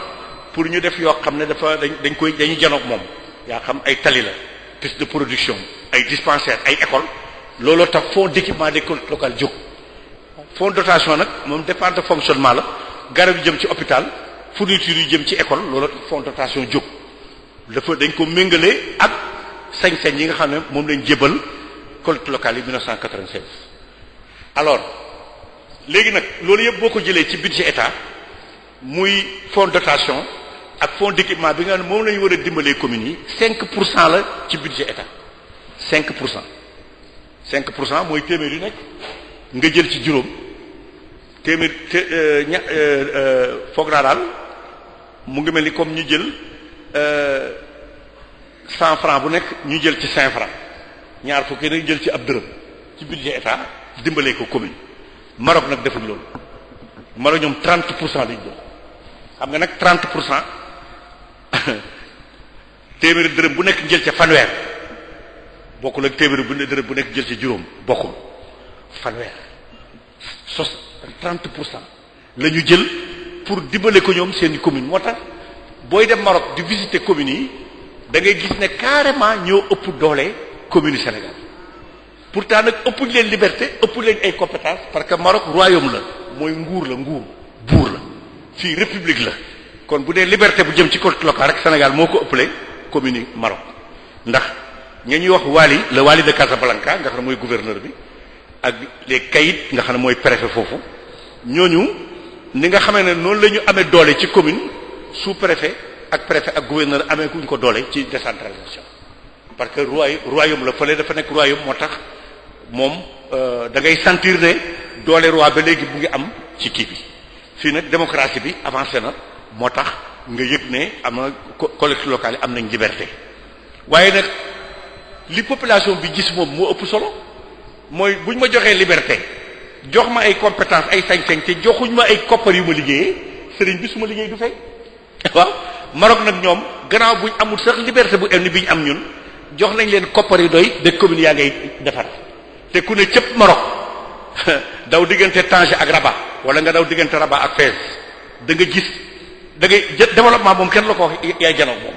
pour ñu def yoo xam ne dañuy janoog moom yaa xam ay tali la piste de production ay dispensaires ay écoles looloo tax fonds d'équipement des collectivités locales jóg fonds de dotation nag moom dépense de fonctionnement la garab yu jëm ci hôpital fourniture yu jëm ci école looloo tax fonds de dotation jóg dañ ko méngale ak sañ-sañ yi nga xam ne moom lañ jébal collectivités locales yi 1996 alors léegi nag loolu yëpp boo ko jëlee ci budget état muy fonds dotation ak fonds d'équipement bi nga xam ne moom la ñu war a dimbalee communes yi 5% la ci budget état 5% mooy téeméer yu nekk nga jël ci juróom téeméer foog naa daal mu ngi mel ni comme ñu jël 100 francs bu nekk ñu jël ci 5 francs ñaar fukki nag jël ci ab dërëm ci budget état dimbalee ko commune. Maroc nag deful loolu Maroc ñoom 30% lañ jël xam nga nag 30% téeméeri dërëm bu nekk jël ca fanweer bokkul ak téeméeri dërëm bu nekk jël ca juróom bokkul fanweer 30% la ñu jël pour dimbale ko ñoom seen commune moo tax booy dem Maroc di visiter communes yi da ngay gis ne carrément ñoo ëpp doole commune Sénégal pourtant nag ëppuñ leen liberté ëpp leen ay compétences parce que Maroc royaume la mooy nguur buur la fii république la kon bu dee liberté bu jëm ci côté local rek Sénégal moo ko ëppale commune yi Maroc ndax ña ñuy wax wali le wali de Casablanca nga xam ne mooy gouverneur bi ak les kayit nga xam ne mooy préfet foofu ñooñu ni nga xamee ne noonu la ñu amee doole ci commune sous préfet ak préfet ak gouverneur amee kuñ ko doole ci décentralisation parce que royaume la fële dafa nekk royaume moo tax moom da ngay sentir ne doole roi ba léegi bu ngi am ci kii bi fii nag démocratie bi avancé na moo tax nga yëg ne am na collectivités locales yi am nañ liberté waaye nag li population bi gis moom moo ëpp solo mooy buñ ma joxee liberté jox ma ay compétences ay sañ-sañ te joxuñ ma ay koppar yu ma liggéeyee sëriñ bi su ma liggéey du fay waaw Maroc nag ñoom gannaaw buñ amul sax liberté bu em bi ñu am ñun jox nañ leen koppar yu doy de commune yaa ngay defar te ku ne cëpp Maroc daw diggante Tanger ak Rabat wala nga daw diggante Rabat ak Fès da nga gis da ngay développement moom kenn la ko wax yaay janow moom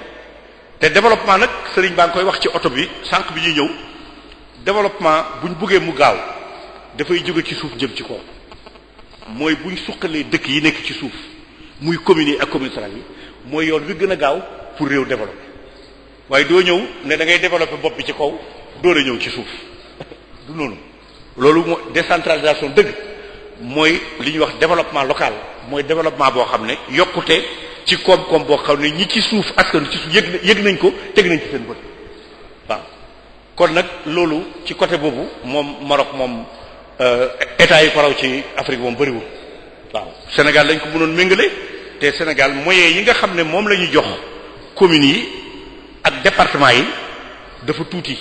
te développement nag sëriñ baa ngi koy wax ci oto bi sànq bi ñuy ñëw développement buñ buggee mu gaaw dafay jóge ci suuf jëm ci kaw mooy buñ suqalee dëkk yi nekk ci suuf muy communes yi ak communes rurales yi mooy yoon wi gën a gaaw pour réew développer waaye doo ñëw ne da ngay développer bopp bi ci kaw door a ñëw ci suuf du noonu loolu mooy décentralisation dëgg mooy li ñuy wax développement local mooy développement boo xam ne yokkute ci koom-koom boo xam ne ñi ci suuf askan ci suuf yëg nañ ko teg nañ ci seen bët waaw kon nag loolu ci côté boobu moom Maroc moom état yi ko raw ci Afrique moom bëriwul waaw Sénégal lañ ko mënoon méngale te Sénégal moyens yi nga xam ne moom la ñu jox communes yi ak départements yi dafa tuuti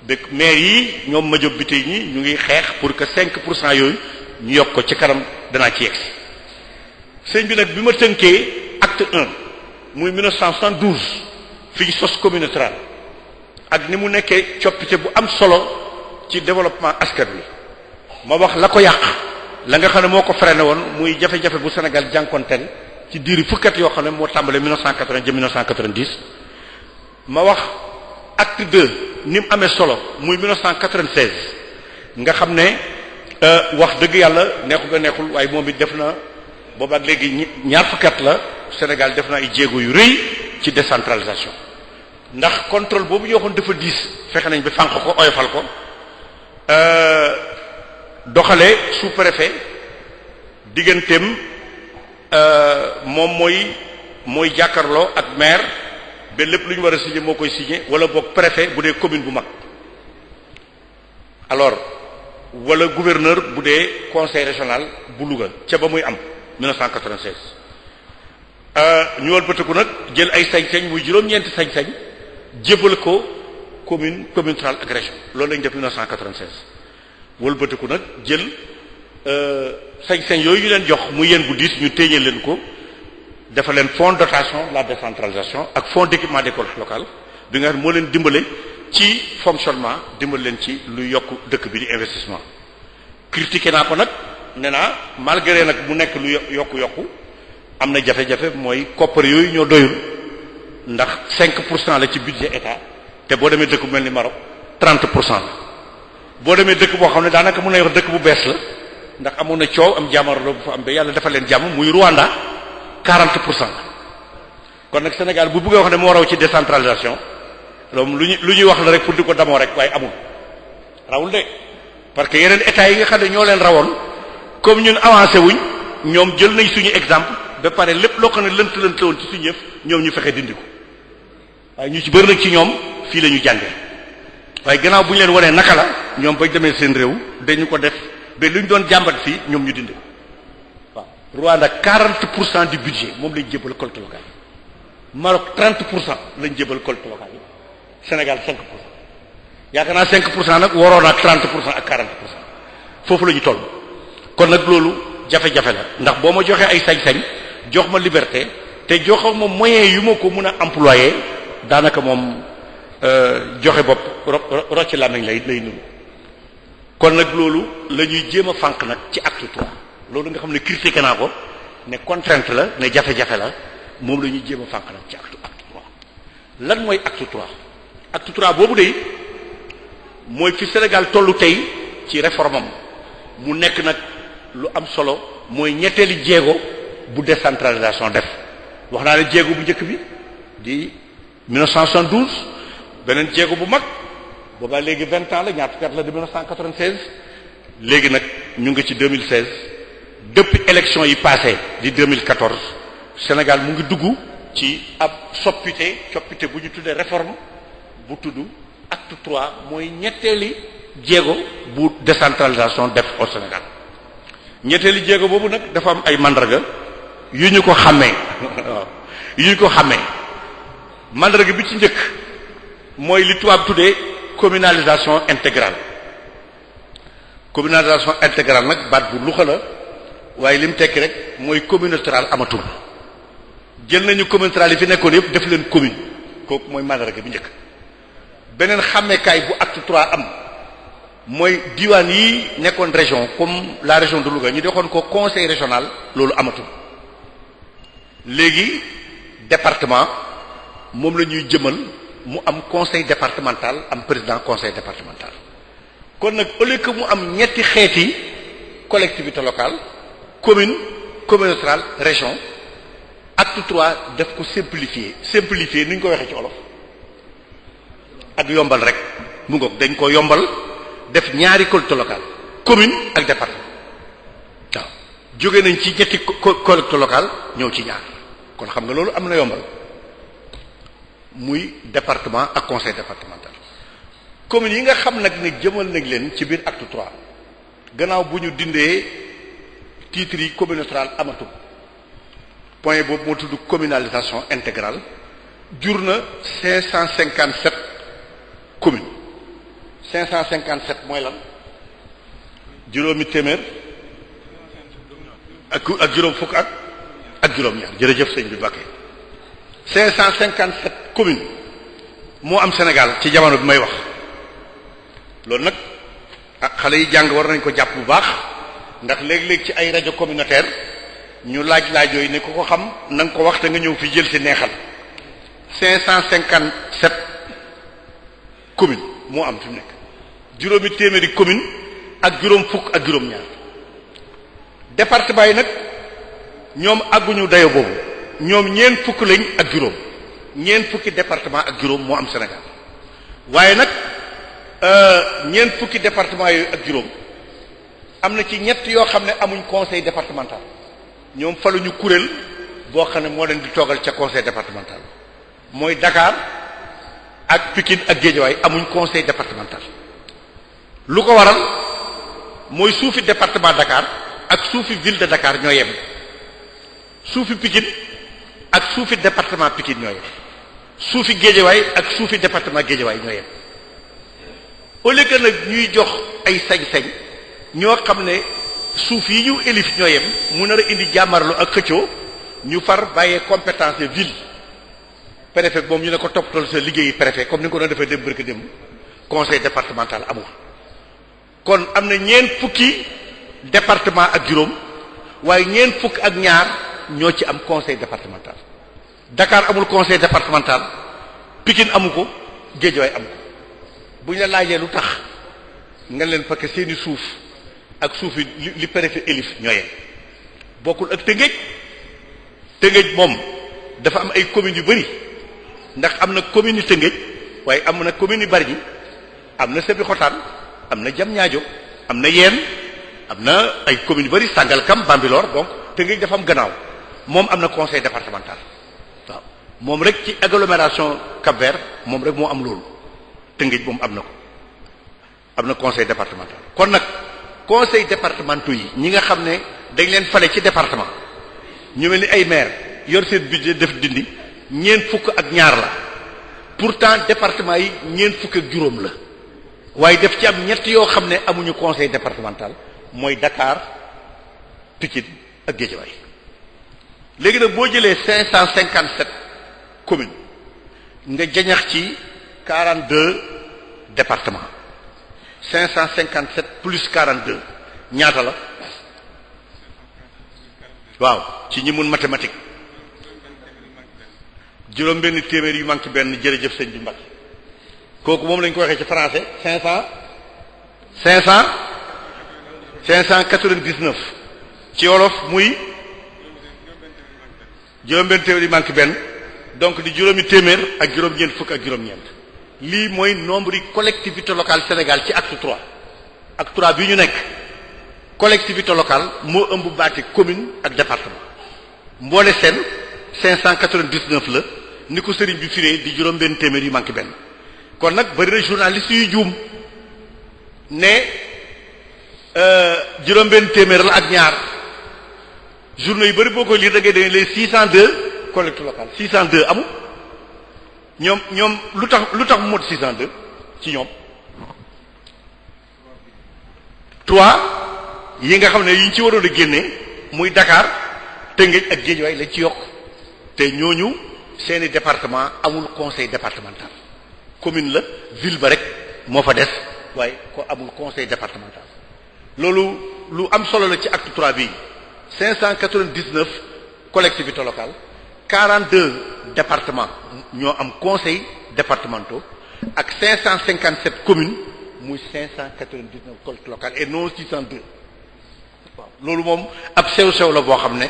dëkk maire yi ñoom ma jóg bi tey ñi ñu ngi xeex pour que 5% yooyu ñu yokk ko ci kanam danaa ci yegsi sëñ bi nag bi ma tënkee acte 1 muy 1972 fi ñu sos commune rurale ak ni mu nekkee coppite bu am solo ci développement askan wi ma wax la ko yàq la nga xam ne moo ko freiné woon muy jafe-jafe bu Sénégal jànkonteel ci diiri fukkat yoo xam ne moo tàmbalee 1980 jëm 1990 ma wax acte 2 ni mu amee solo muy 1996 nga xam ne wax dëgg yàlla neexu nga neexul waaye moom it def na booba ak léegi ñaar fukkat la Sénégal def na ay jéego yu rëy ci décentralisation ndax contrôle boobu ñu waxoon dafa diis fexe nañ ba fànq ko oyofal ko doxale sous-préfet digganteem moom mooy jàkkaarloo ak maire ba lépp lu ñu war a signé moo koy signé wala boog préfet bu dee commune bu mag alors wala gouverneur bu dee conseil régional bu Louga ca ba muy am 1996 ñu walbatiku nag jël ay sañ-sañ muy juróom-ñeenti sañ-sañ jébal ko commune rurale ak région loolu lañ def 1996 walbatiku nag jël sañ-sañ yooyu ñu leen jox muy yéen bu diis ñu téeñee leen ko dafa leen fonds de dotation la décentralisation ak fonds d'équipement des collectivités locales bi nga xam moo leen dimbale ci fonctionnement dimbale leen ci lu yokk dëkk bi di investissement critiqué naa ko nag nee naa malgré nag mu nekk lu yokku am na jafe-jafe mooy koppar yooyu ñoo doyul ndax 5% la ci budget état te boo demee dëkk bu mel ni Maroc 30% la boo demee dëkk boo xam ne daanaka mën na wax dëkk bu bees la ndax amoon na coow am jaamarloo bu fa am ba yàlla dafa leen jàmm muy Rwanda 40% la kon nag Sénégal bu bëggee wax ne moo raw ci décentralisation loolu lu ñuy wax la rek pour di ko damoo rek waaye amul rawul de parce que yeneen état yi nga xam ne ñoo leen rawoon comme ñun avancé wuñ ñoom jël nañ suñu exemple ba pare lépp loo xam ne lënt la woon ci suñu yëf ñoom ñu fexe dindi ko waaye ñu ci bëri nag ci ñoom fii la ñu jàngee waaye gannaaw bu ñu leen wanee naka la ñoom bañ demee seen réew dañu ko def ba lu ñu doon jàmbat fii ñoom ñu dindi ko waaw. Rwanda 40% du budget moom lañ jébal collectivité locale Maroc 30% lañ jébal collectivité locale yi Sénégal 5%. yaakaar naa 5% nag waroon ak 30% ak 40% foofu la ñu toll kon nag loolu jafe-jafe la ndax boo ma joxee ay sañ-sañ jox ma liberté te joxaw ma moyens yu ma ko mën a employer daanaka moom joxe bopp rocc làmmiñ lay nuru kon nag loolu la ñuy jéem a fànq nag ci acte 3 loolu nga xam ne critiqué naa ko ne contrainte la ne jafe-jafe la moom la ñuy jéem a fànq nag ci acte 3 lan mooy acte 3 acte 3 boobu de mooy fi Sénégal tollu tey ci réforme am mu nekk nag lu am solo mooy ñetteeli jéego bu décentralisation def wax naa ne jéego bu njëkk bi di 1972 beneen jéego bu mag boobaa léegi 20 ans la ñaar fukki at la de 1996 léegi nag ñu ngi ci 2016 depuis élection yi passé di 2014 Sénégal mu ngi dugg ci ab coppite bu ñu tuddee réforme bu tudd acte 3 mooy ñetteeli jéego bu décentralisation def au Sénégal ñetteeli jéego boobu nag dafa am ay mandarga yu ñu ko xàmmee waaw yu ñu ko xàmmee mandarga bi ci njëkk mooy li tubaab tuddee communalisation intégrale communalisation intégrale nag baat bu luxa la waaye li mu tekki rek mooy commune rurale amatul jël nañu commune rurale yi fi nekkoon yëpp def leen commune kooku mooy mandarga bi njëkk beneen xàmmeekaay bu acte 3 am mooy diwaan yi nekkoon région comme la région de Louga ñu defoon ko conseil régional loolu amatul léegi département moom la ñuy jëmal mu am conseil départemental am président conseil départemental kon nag au lieu que mu am ñetti xeeti collectivité locale commune rurale région acte 3 daf ko simplifier ni ñu ko waxee ci olof ak yombal rek mu ngoog dañ ko yombal def ñaari collectivité locale commune ak département waaw jóge nañ ci ñetti collectivité locale ñëw ci ñaar kon xam nga loolu am na yombal muy département ak conseil départemental communes yi nga xam nag ne jëmal nañ leen ci biir acte 3 gannaaw bu ñu dindee titres yi commune rurale amatul point boobu moo tudd communalisation intégrale jur na 557 communes 557 mooy lan juróomi téeméer ak juróom fukk ak juróom ñaar jërëjëf sëñ bi Bakke 557 communes moo am Sénégal ci jamono bi may wax loolu nag xale yi jàng war nañ ko jàpp bu baax ndax léeg-léeg ci ay rajo communautaire ñu laaj yooyu ne ku ko xam na nga ko wax te nga ñëw fi jël ci neexal 557 communes moo am fi mu nekk juróomi téeméeri commune ak juróom fukk ak juróom ñaar département yi nag ñoom àgguñu dayo boobu ñoom ñeent fukk lañ ak juróom ñeent fukki département ak juróom moo am Sénégal waaye nag ñeent fukki département yooyu ak juróom am na ci ñett yoo xam ne amuñ conseil départemental ñoom faluñu kuréel boo xam ne moo leen di toogal ca conseil départemental mooy Dakar ak Pikine ak Guédiawaye amuñ conseil départemental lu ko waral mooy suufi département Dakar ak suufi ville de Dakar ñoo yem suufi Pikine ak suufi département Pikine ñoo yem suufi Guédiawaye ak suufi département Guédiawaye ñoo yem au lieu que nag ñuy jox ay sañ-sañ ñoo xam ne suuf yi ñu élif ñoo yem mu nar a indi jàmmarlu ak xëccoo ñu far bàyyee compétence de ville préfet moom ñu ne ko toppatoo sa liggéeyi préfet comme ni nga ko doon defee dem bërka dem conseil départemental amul kon am na ñeent fukki département ak juróom waaye ñeent fukk ak ñaar ñoo ci am conseil départemental Dakar amul conseil départemental Pikine amu ko Guédiawaye amu ko bu ñu la laajee lu tax nga leen parce que seeni suuf ak suuf yi li préfet élif ñoo yem bokkul ak Tëngéej moom dafa am ay communes yu bari ndax am na commune yu Tëngéej waaye am na commune yu Bargny am na Sébikotane am na Diamniadio am na Yène am na ay communes yu bari Sangalkam Bambilor donc Tëngéej dafa am gannaaw moom am na conseil départemental waaw moom rek ci agglomération Cap-Vert moom rek moo am loolu Tëngéej moom am na ko am na conseil départemental kon nag conseil départementaux yi ñi nga xam ne dañ leen fale ci département ñu mel ni ay maire yor seen budget def dindi ñeent fukk ak ñaar la pourtant département yi ñeent fukk ak juróom la waaye def ci am ñett yoo xam ne amuñu conseil départemental mooy Dakar Pikine ak Guédiawaye léegi nag boo jëlee 557 communes nga jañax ci 42 départements 557 plus 42 ñaata la waaw ci ñi mun mathématique juróom benn téeméer yu manqué benn jërëjëf sëñ bi Mbacke kooku moom lañ ko waxee ci français 599 ci wolof muy juróom benn téeméer yu manqué benn donc di juróomi téeméer ak juróom-ñeent fukk ak juróom-ñeent lii mooy nombre yi collectivité locale Sénégal ci acte 3 acte 3 bi ñu nekk collectivité locale moo ëmb baati commune ak département mboole seen 599 la ni ko sëriñ bi firee di juróom benn téeméer yu manqué benn kon nag bari na journaliste yuy juum ne juróom benn téeméer la ak ñaar journaux yu bari boo koy lire da ngay dégg les 602 collectivité locale 602 amul ñoom lu tax mu mot 602 ci ñoom 3 yi nga xam ne yi ñu ci waroon a génne muy Dakar Tëngéej ak Guédiawaye lañ ci yokk te ñooñu seeni département amul conseil départemental commune la ville ba rek moo fa des waaye ko amul conseil départemental loolu lu am solo la ci acte 3 bi 599 collectivités locales 42 départements ñoo am conseil départementaux ak 557 communes muy 599 collectivités locales et non 602 waaw loolu moom ab sew-sew la boo xam ne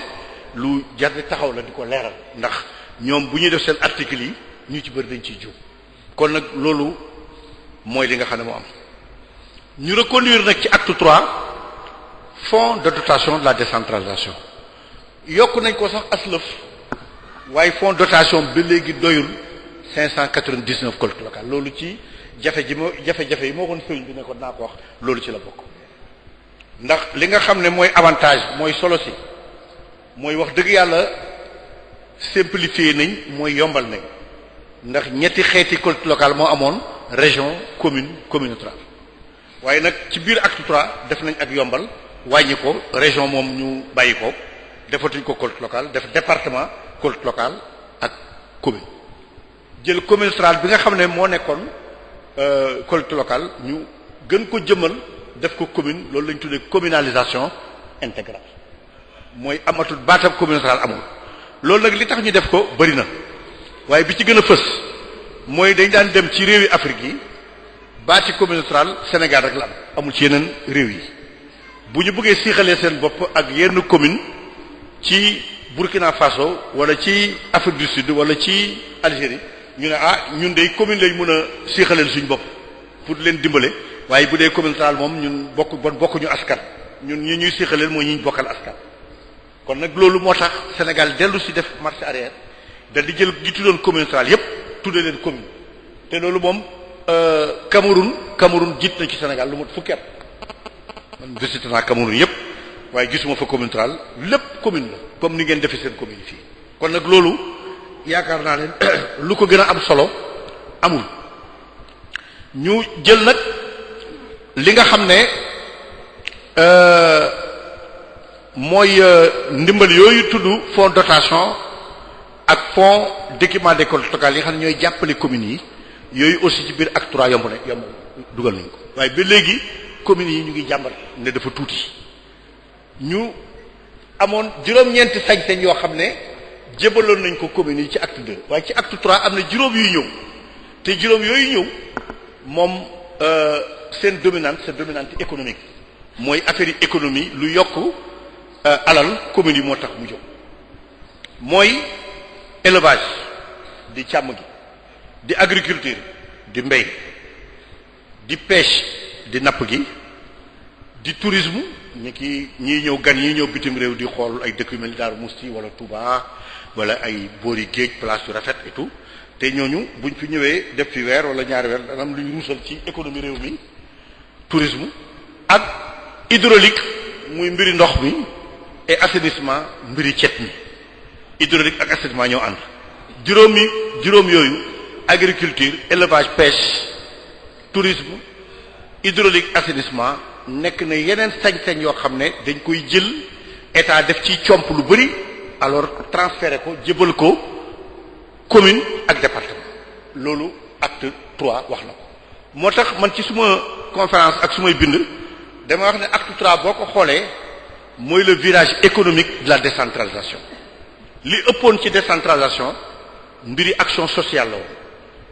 lu jar di taxaw la di ko leeral ndax ñoom bu ñuy def seen articles yi ñu ci bëri dañ ciy juum kon nag loolu mooy li nga xam ne moo am ñu reconduire nag ci acte 3 fonds de dotation de la décentralisation yokk nañ ko sax aslëf waaye fonds de dotation ba léegi doyul 599 collectivités locales loolu ci jafe-jafe yi moo kon sëriñ bi ne ko naa ko wax loolu ci la bokk ndax li nga xam ne mooy avantage mooy solo si mooy wax dëgg yàlla simplifier nañ mooy yombal nañ ndax ñetti xeeti collectivité locale moo amoon région commune communautaire waaye nag ci biir acte 3 def nañ ak yombal wàññi ko région moom ñu bàyyi ko defatuñ ko collectivité locale def département collectivité locale ak commune jël communautaire bi nga xam ne moo nekkoon collectivité locale ñu gën ko jëmal def ko commune loolu lañ tuddee communalisation intégrale mooy amatul baatab communautaire amul loolu nag li tax ñu def ko bari na waaye bi ci gën a fës mooy dañ daan dem ci réewi Afrique yi baati communautaire Sénégal rek la am amul ci yeneen réew yi bu ñu bëggee siixalee seen bopp ak yenn commune ci Burkina Faso wala ci Afrique du Sud wala ci Algérie ñu ne ñun de commune lañ mën a siixaleel suñu bopp pour leen dimbale waaye bu dee communautaire moom ñun bokkuñu askan ñun ñi ñuy siixaleel mooy ñi ñu bokkal askan kon nag loolu moo tax Sénégal dellu si def marche arrière dal di jël gi tuddoon communautaire yépp tudde leen commune te loolu moom Cameroun jiit na ci Sénégal lu mot fukki at man visité naa Cameroun yépp waaye gisuma fa communautaire lépp commune la comme ni ngeen defee seen commune fii kon nag loolu yaakaar naa leen lu ko gën a am solo amul ñu jël nag li nga xam ne mooy ndimbal yooyu tudd fonds dotation ak fonds d'équipement des collectivités locales yi nga xam ne ñooy jàppale communes yi yooyu aussi ci biir acte 3 yomb dugal nañ ko waaye ba léegi communes yi ñu ngi jàmbat ne dafa tuuti ñu amoon juróom-ñeenti sañ-sañ yoo xam ne jébaloon nañ ko communes yi ci acte 2 waaye ci acte 3 am na juróom yuy ñëw te juróom yooyu ñëw moom seen dominante économique mooy affaire yi économie lu yokk alal communes yi moo tax mu jóg mooy élevage di càmm gi di agriculture di mbéy di pêche di napp gi di tourisme ñi ñëw gan ñi ñëw bitim réew di xool ay dëkk yu mel ni Darou Moukhty wala Touba wala ay boori géej place yu rafet et tout te ñooñu buñ fi ñëwee def fi weer wala ñaari weer dana am luy ruusal ci économie réew mi tourisme ak hydraulique muy mbiri ndox mi et assainissement mbiri cet mi hydraulique ak assainissement ñoo ànd juróom yooyu agriculture élevage pêche tourisme hydraulique assainissement nekk na yeneen sañ-sañ yoo xam ne dañ koy jël état def ci comp lu bari alors transféré ko jëbal ko commune ak département loolu acte 3 wax na ko moo tax man ci suma conférence ak sumay bind dama wax ne acte 3 boo ko xoolee mooy le virage économique de la décentralisation li ëppoon ci décentralisation mbiri action sociale la woon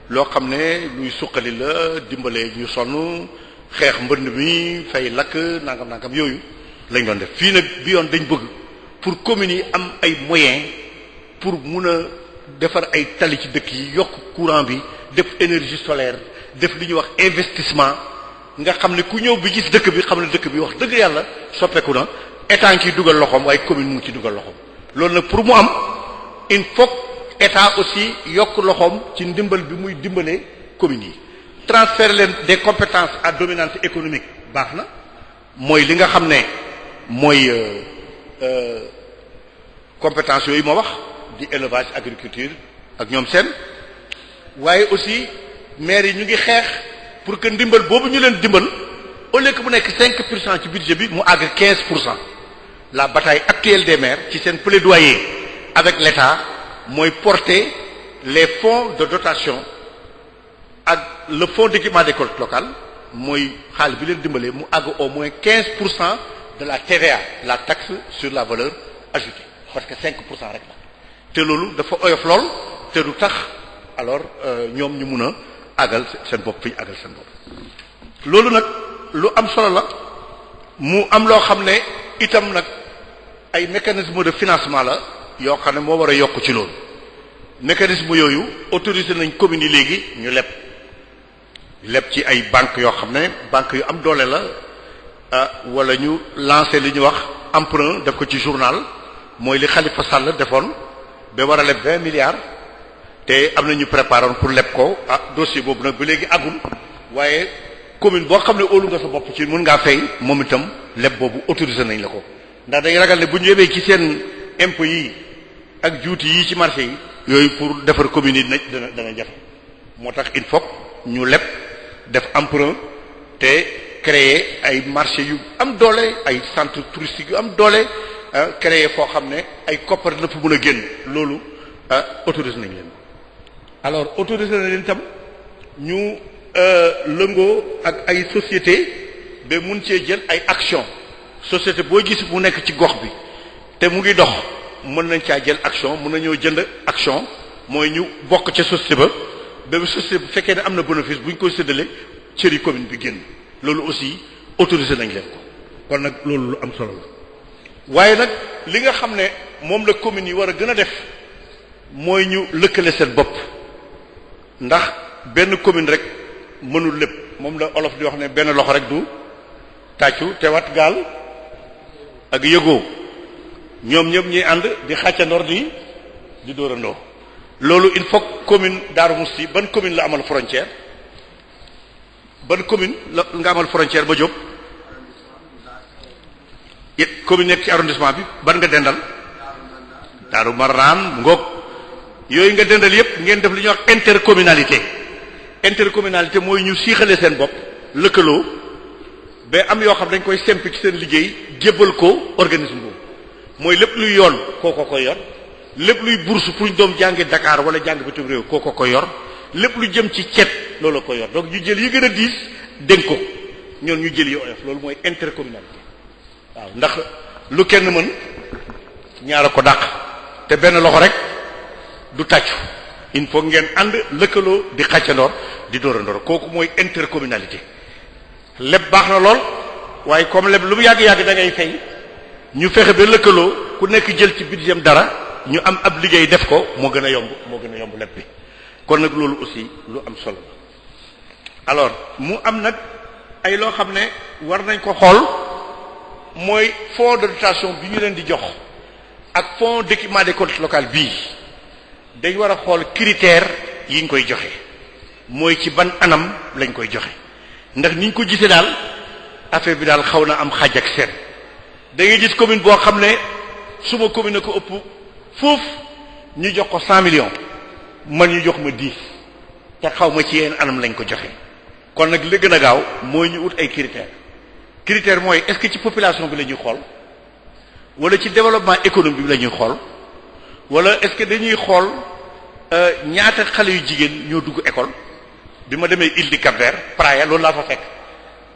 loo xam ne luy suqali la dimbale ñu sonn xeex mbënd mi fay lakk nangam yooyu lañ doon def fii nag bi yoon dañ bëgg pour communes yi am ay moyens pour mun a defar ay tali ci dëkk yi yokk courant bi def énergie solaire def li ñuy wax investissement nga xam ne ku ñëw bi gis dëkk bi xam ne dëkk bi wax dëgg yàlla soppeeku na état ngi ciy dugal loxoom waaye commune mu ngi ci dugal loxoom loolu nag pour mu am il faut état aussi yokk loxoom ci ndimbal bi muy dimbalee communes yi transférer leen des compétences à dominante économique baax na mooy li nga xam ne mooy compétences yooyu ma wax di élevage agriculture ak ñoom seen waaye aussi maires yi ñu ngi xeex pour que ndimbal boobu ñu leen dimbal au lieu que mu nekk 5% ci budget bi mu àgg 15%. La bataille actuelle des maires ci seen plaidoyer avec l'État mooy porter les fonds de dotation ak le fonds d'équipement des collectivités locales mooy xaalis bi leen dimbalee mu àgg au moins 15% de la TVA la taxe sur la valeur ajoutée parce que 5% rek la te loolu dafa oyof lool te du tax alors ñoom ñu mun a àggal seen bopp fi ñu àggal seen bopp loolu nag lu am solo la mu am loo xam ne itam nag ay mécanisme de financement la yoo xam ne moo war a yokk ci loolu mécanisme yooyu autorisé nañ communes yi léegi ñu leb ci ay banques yoo xam ne banques yu am doole la wala ñu lancé li ñu wax emprunt def ko ci journal mooy li Khalifa Sall defoon ba war a leb 20 milliards te am na ñu préparé woon pour leb ko dossier boobu nag ba léegi agul waaye commune boo xam ne óolu nga sa bopp ci mën ngaa fay moom itam leb boobu autorisé nañ la ko ndax dañuy ragal ne bu ñu yebee ci seen impôts yi ak juuti yi ci marché yi yooyu pour defar commune yi dana jafe moo tax il faut ñu leb def emprunt te créer ay marché yu am doole ay centre touristique yu am doole créer foo xam ne ay koppar na fa mën a génn loolu autorisé nañ leen alors autorisé nañ leen itam ñu lëngoo ak ay société ba mun cee jël ay action société boo gis mu nekk ci gox bi te mu ngi dox mën nañ caa jël action mën nañoo jënd action mooy ñu bokk ca société ba ba société bu fekkee ne am na bénéfice bu ñu koy séddale cëri commune bi génn loolu aussi autorisé nañ leen ko kon nag loolu lu am solo la waaye nag li nga xam ne moom la communes yi war a gën a def mooy ñu lëkkale seen bopp ndax benn commune rek mënul lépp moom la olof di wax ne benn loxo rek du tàccu te wat gaal ak yëgoo ñoom ñëpp ñuy ànd di xàccandoor di dóorandoo loolu il faut commune Darou Moukhty ban commune la amal frontière ban commune la nga amal frontière ba jóg commune nekk ci arrondissement bi ban nga dendal Darou Marnaan ngoog yooyu nga dendal yépp ngeen def li ñuy wax intercommunalité mooy ñu siixale seen bopp lëkkaloo ba am yoo xam dañ koy semp ci seen liggéey jébbal ko organisme boobu mooy lépp luy yoon kooko koy yor lépp luy bourse pour ñu doom jàngi Dakar wala jàng bitim réew kooko ko yor lépp lu jëm ci cet loolu ko yor donc ñu jël yi gën a diis dénk ko ñoon ñu jël yi oyof loolu mooy intercommunalité waaw ndax lu kenn mën ñaara ko dàq te benn loxo rek du tàccu il faut ngeen ànd lëkkaloo di xàccandoor di dóorandoor kooku mooy intercommunalité lépp baax na lool waaye comme lépp lu mu yàgg-yàgg da ngay fay ñu fexe ba lëkkaloo ku nekk jël ci budget dara ñu am ab liggéey def ko moo gën a yomb lépp bi kon nag loolu aussi lu am solo la alors mu am nag ay loo xam ne war nañ ko xool mooy fonds de dotation bi ñu leen di jox ak fonds d'équipement des collectivités locales bii dañ war a xool critères yi ñu koy joxe mooy ci ban anam lañ koy joxe ndax niñ ko gisee daal affaire bi daal xaw na am xaj ak seen da ngay gis commune boo xam ne suma commune a ko ëpp foofu ñu jox ko 100 millions man ñu jox ma 10 te xaw ma ci yenn anam lañ ko joxe kon nag li gën a gaaw mooy ñu ut ay critères mooy est-ce que ci population bi la ñuy xool wala ci développement économique bi la ñuy xool wala est-ce que dañuy xool ñaata xale yu jigéen ñoo dugg école bi ma demee île du Cap-Vert Praia loolu laa fa fekk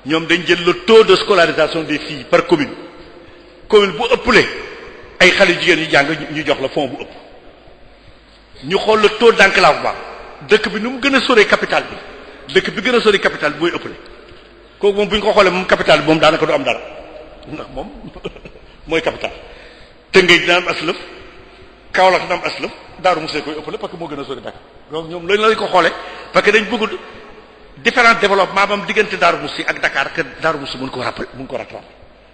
ñoom dañ jël le taux de scolarisation des filles par commune bu ëppale ay xale yu jigéen yu jàng ñu jox la fonds bu ëpp ñu xool le taux d'enclavement dëkk bi nu mu gën a sori capital bi dëkk bi gën a sori capital bi mooy ëppale kooku moom bu ñu ko xoolee moom capital bi moom daanaka du am dara ndax moom mooy capital Tëngéej dina am aslëf Kaolack dina am aslëf Daaru Muxti koy ëppale parce que moo gën a sori Dakar donc ñoom loolu lañ ko xoolee parce que dañ bëgg différents développement bam diggante Daaru Muxti ak Dakar que Daaru Muxti mën ko rattraper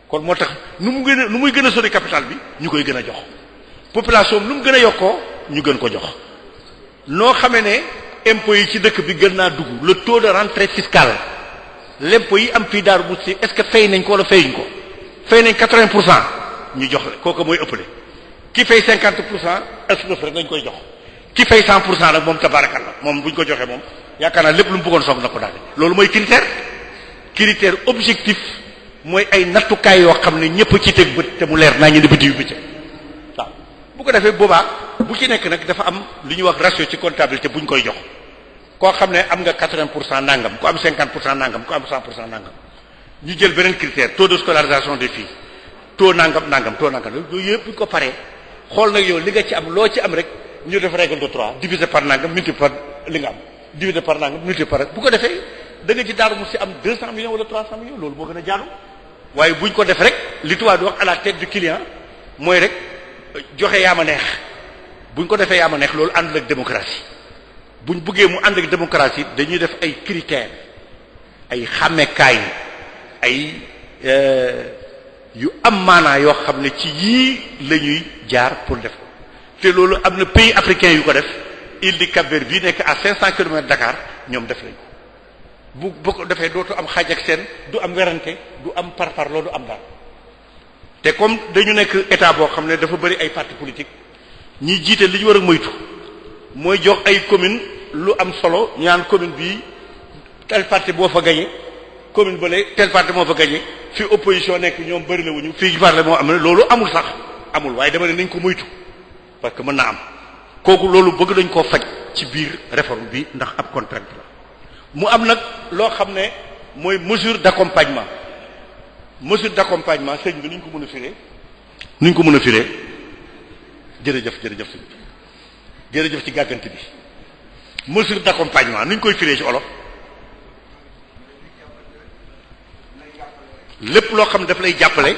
kon moo tax nu muy gën a sori capital bi ñu koy gën a jox population bi nu mu gën a yokkoo ñu gën ko jox noo xamee ne impôts yi ci dëkk bi gën naa dugg le taux de rentrée fiscale l'impôt yi am fii Daaru Muxti est-ce que fay nañ ko wala fayuñ ko fay nañ 80% ñu jox la kooku mooy ëppale ki fay 50% aslëf rek lañ koy jox ki fay 100% nag moom tabarakallah moom buñ ko joxee moom yaakaar naa lépp lu mu bëggoon soog na ko daal loolu mooy critère objectif mooy ay nattukaay yoo xam ne ñëpp ci teg bët te mu leer naa ñu ne bët yu bëccëg waaw bu ko defee boobaa bu ci nekk nag dafa am lu ñuy wax ratio ci comptabilité buñ koy jox koo xam ne am nga 80% nangam ku am 50% nangam ku am 100% nangam ñu jël beneen critère taux de scolarisation des filles taux nangam yooyu yëpp buñ ko paree xool nag yow li nga ci am loo ci am rek ñu def règle de 3 divisé par nangam multiplié par li nga am divisé par nangam multiplié par bu ko defee da nga ci Daaru Muxti am 200 millions wala 300 millions loolu moo gën a jaadu waaye buñ ko def rek li tubaab di wax à la tête du client mooy rek joxe yaa ma neex buñ ko defee yaa ma neex loolu àndul ak démocratie buñ buggee mu ànd ak démocratie dañuy def ay critères ay xàmmekaay ay yu am maanaa yoo xam ne ci yii la ñuy jaar pour def ko te loolu am na pays africain yu ko def île du Cap-Vert bii nekk à 500 kilomètres Dakar ñoom def lañ ko bu ko defee dootu am xaaj ak seen du am werante du am parparloo du am daal te comme dañu nekk état boo xam ne dafa bëri ay partis politiques ñiy jiite li ñu war a moytu mooy jox ay commune lu am solo ñu naan commune bii tel parti boo fa gagné commune bële tel parti moo fa gagné fi opposition nekk ñoom bëri la wuñu fii parle moo am ne loolu amul sax amul waaye dama ne nañ ko moytu parce que mën naa am kooku loolu bëgg dañ koo faj ci biir réforme bi ndax ab contrainte la mu am nag loo xam ne mooy mesure d'accompagnement sëñ bi nuñ ko mën a firee jërëjëf ci gàggante bi mesure d'accompagnement nuñ koy firee ci olof lépp loo xam ne daf lay jàppale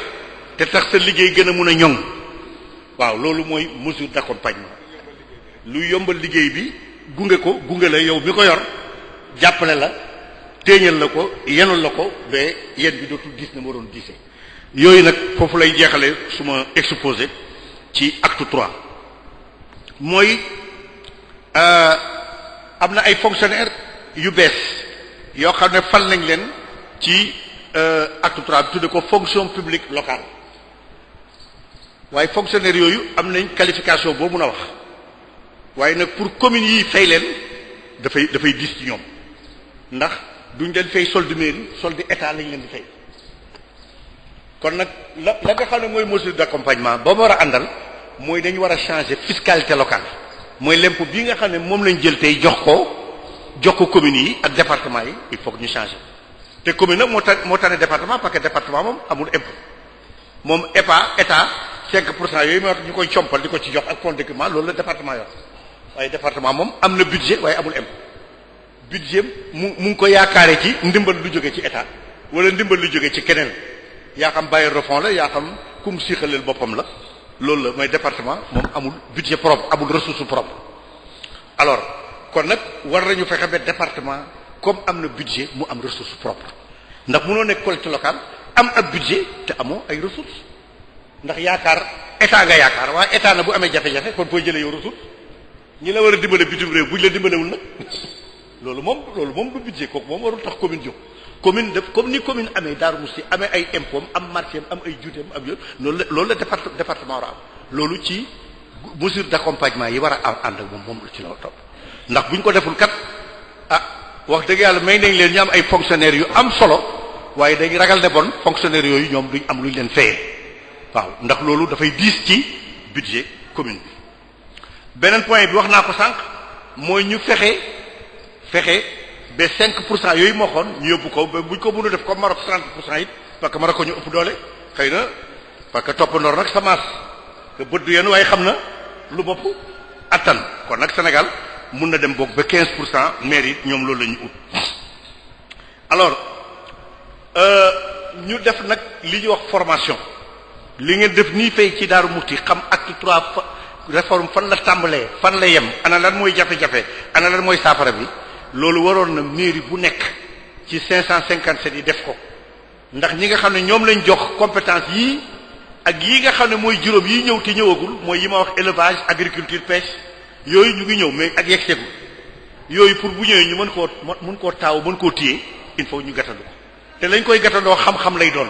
te tax sa liggéey gën a mun a ñoŋ waaw loolu mooy mesure d'accompagnement lu yombal liggéey bi gunge la yow mi ko yor jàppale la téeñal la ko yenul la ko ba yen bi dootul diis na ma doon diisee yooyu nag foofu lay jeexale suma exposé ci acte 3 mooy am na ay fonctionnaires yu bees yoo xam ne fal nañ leen ci acte 3 bi tudde ko fonction publique locale waaye fonctionnaires yooyu am nañ qualification boo mun a wax waaye nag pour communes yi fay leen dafay diis ci ñoom ndax duñ leen fay solde mairie solde état lañ leen di fay kon nag la nga xam ne mooy mesure d'accompagnement ba mu war a àndal mooy dañu war a changer fiscalité locale mooy l'impôt bii nga xam ne moom lañ jël tey jox ko communes yi ak département yi il faut que ñu changer te commune nag moo tane département parce que département moom amul impôt moom état 5% yooyu moo tax ñu koy compal di ko ci jox ak fonds d'équipement loolu la département yor waaye département moom am na budget waaye amul impôt budget mu ngi ko yaakaare ci ndimbal lu jóge ci état wala ndimbal lu jóge ci keneen yaa xam bailleur de fonds la yaa xam kum siixaleel boppam la loolu la mooy département moom amul budget propre amul ressource propre alors kon nag war nañu fexe ba département comme am na budget mu am ressource propre ndax mënoo nekk collectivité locale am ab budget te amoo ay ressources ndax yaakaar état nga yaakaar waaye état na bu amee jafe-jafe kon fooy jëlee yow ressource ñi la war a dimbale bitim réew buñ la dimbalewul nag loolu moom du budget kooku moom warul tax commune jóg commune def comme ni commune amee Darou Moukhty amee ay impôts am marché am ay juuteem am yooyu loolu la département war a am loolu ci mesure d'accompagnement yi war a ànd ak moom la ci la topp ndax buñ ko deful kat wax dëgg yàlla may nañ leen ñu am ay fonctionnaires yu am solo waaye dañuy ragal ne bon fonctionnaires yooyu ñoom duñ am luñ leen fayee waaw ndax loolu dafay diis ci budget commune bi. beneen point bi wax naa ko sànq mooy ñu fexe ba 5% yooyu moo xoon ñu yóbbu ko ba buñ ko mën a def comme Maroc 30% it parce que Maroc ko ñu ëpp doole xëy na parce que toppandoor nag sa maas que bët du yenn waaye xam na lu bopp attan kon nag Sénégal mun na dem boog ba 15% maire yi ñoom loolu la ñu ut. alors ñu def nag li ñuy wax formation li ngeen def nii fay ci Darou Moukhty xam acte 3 réforme fan la tàmbalee fan la yem ana lan mooy jafe-jafe ana lan mooy saafara bi loolu waroon na mairie bu nekk ci 557 yi def ko ndax ñi nga xam ne ñoom lañ jox compétence yii ak yii nga xam ne mooy juróom yi ñëw te ñëwagul mooy yi ma wax élevage agriculture pêche yooyu ñu ngi ñëw mais ak yegseegu yooyu pour bu ñëwee ñu mën koo taaw mën koo téye il faut ñu gàttandu ko te lañ koy gàttandoo xam-xam lay doon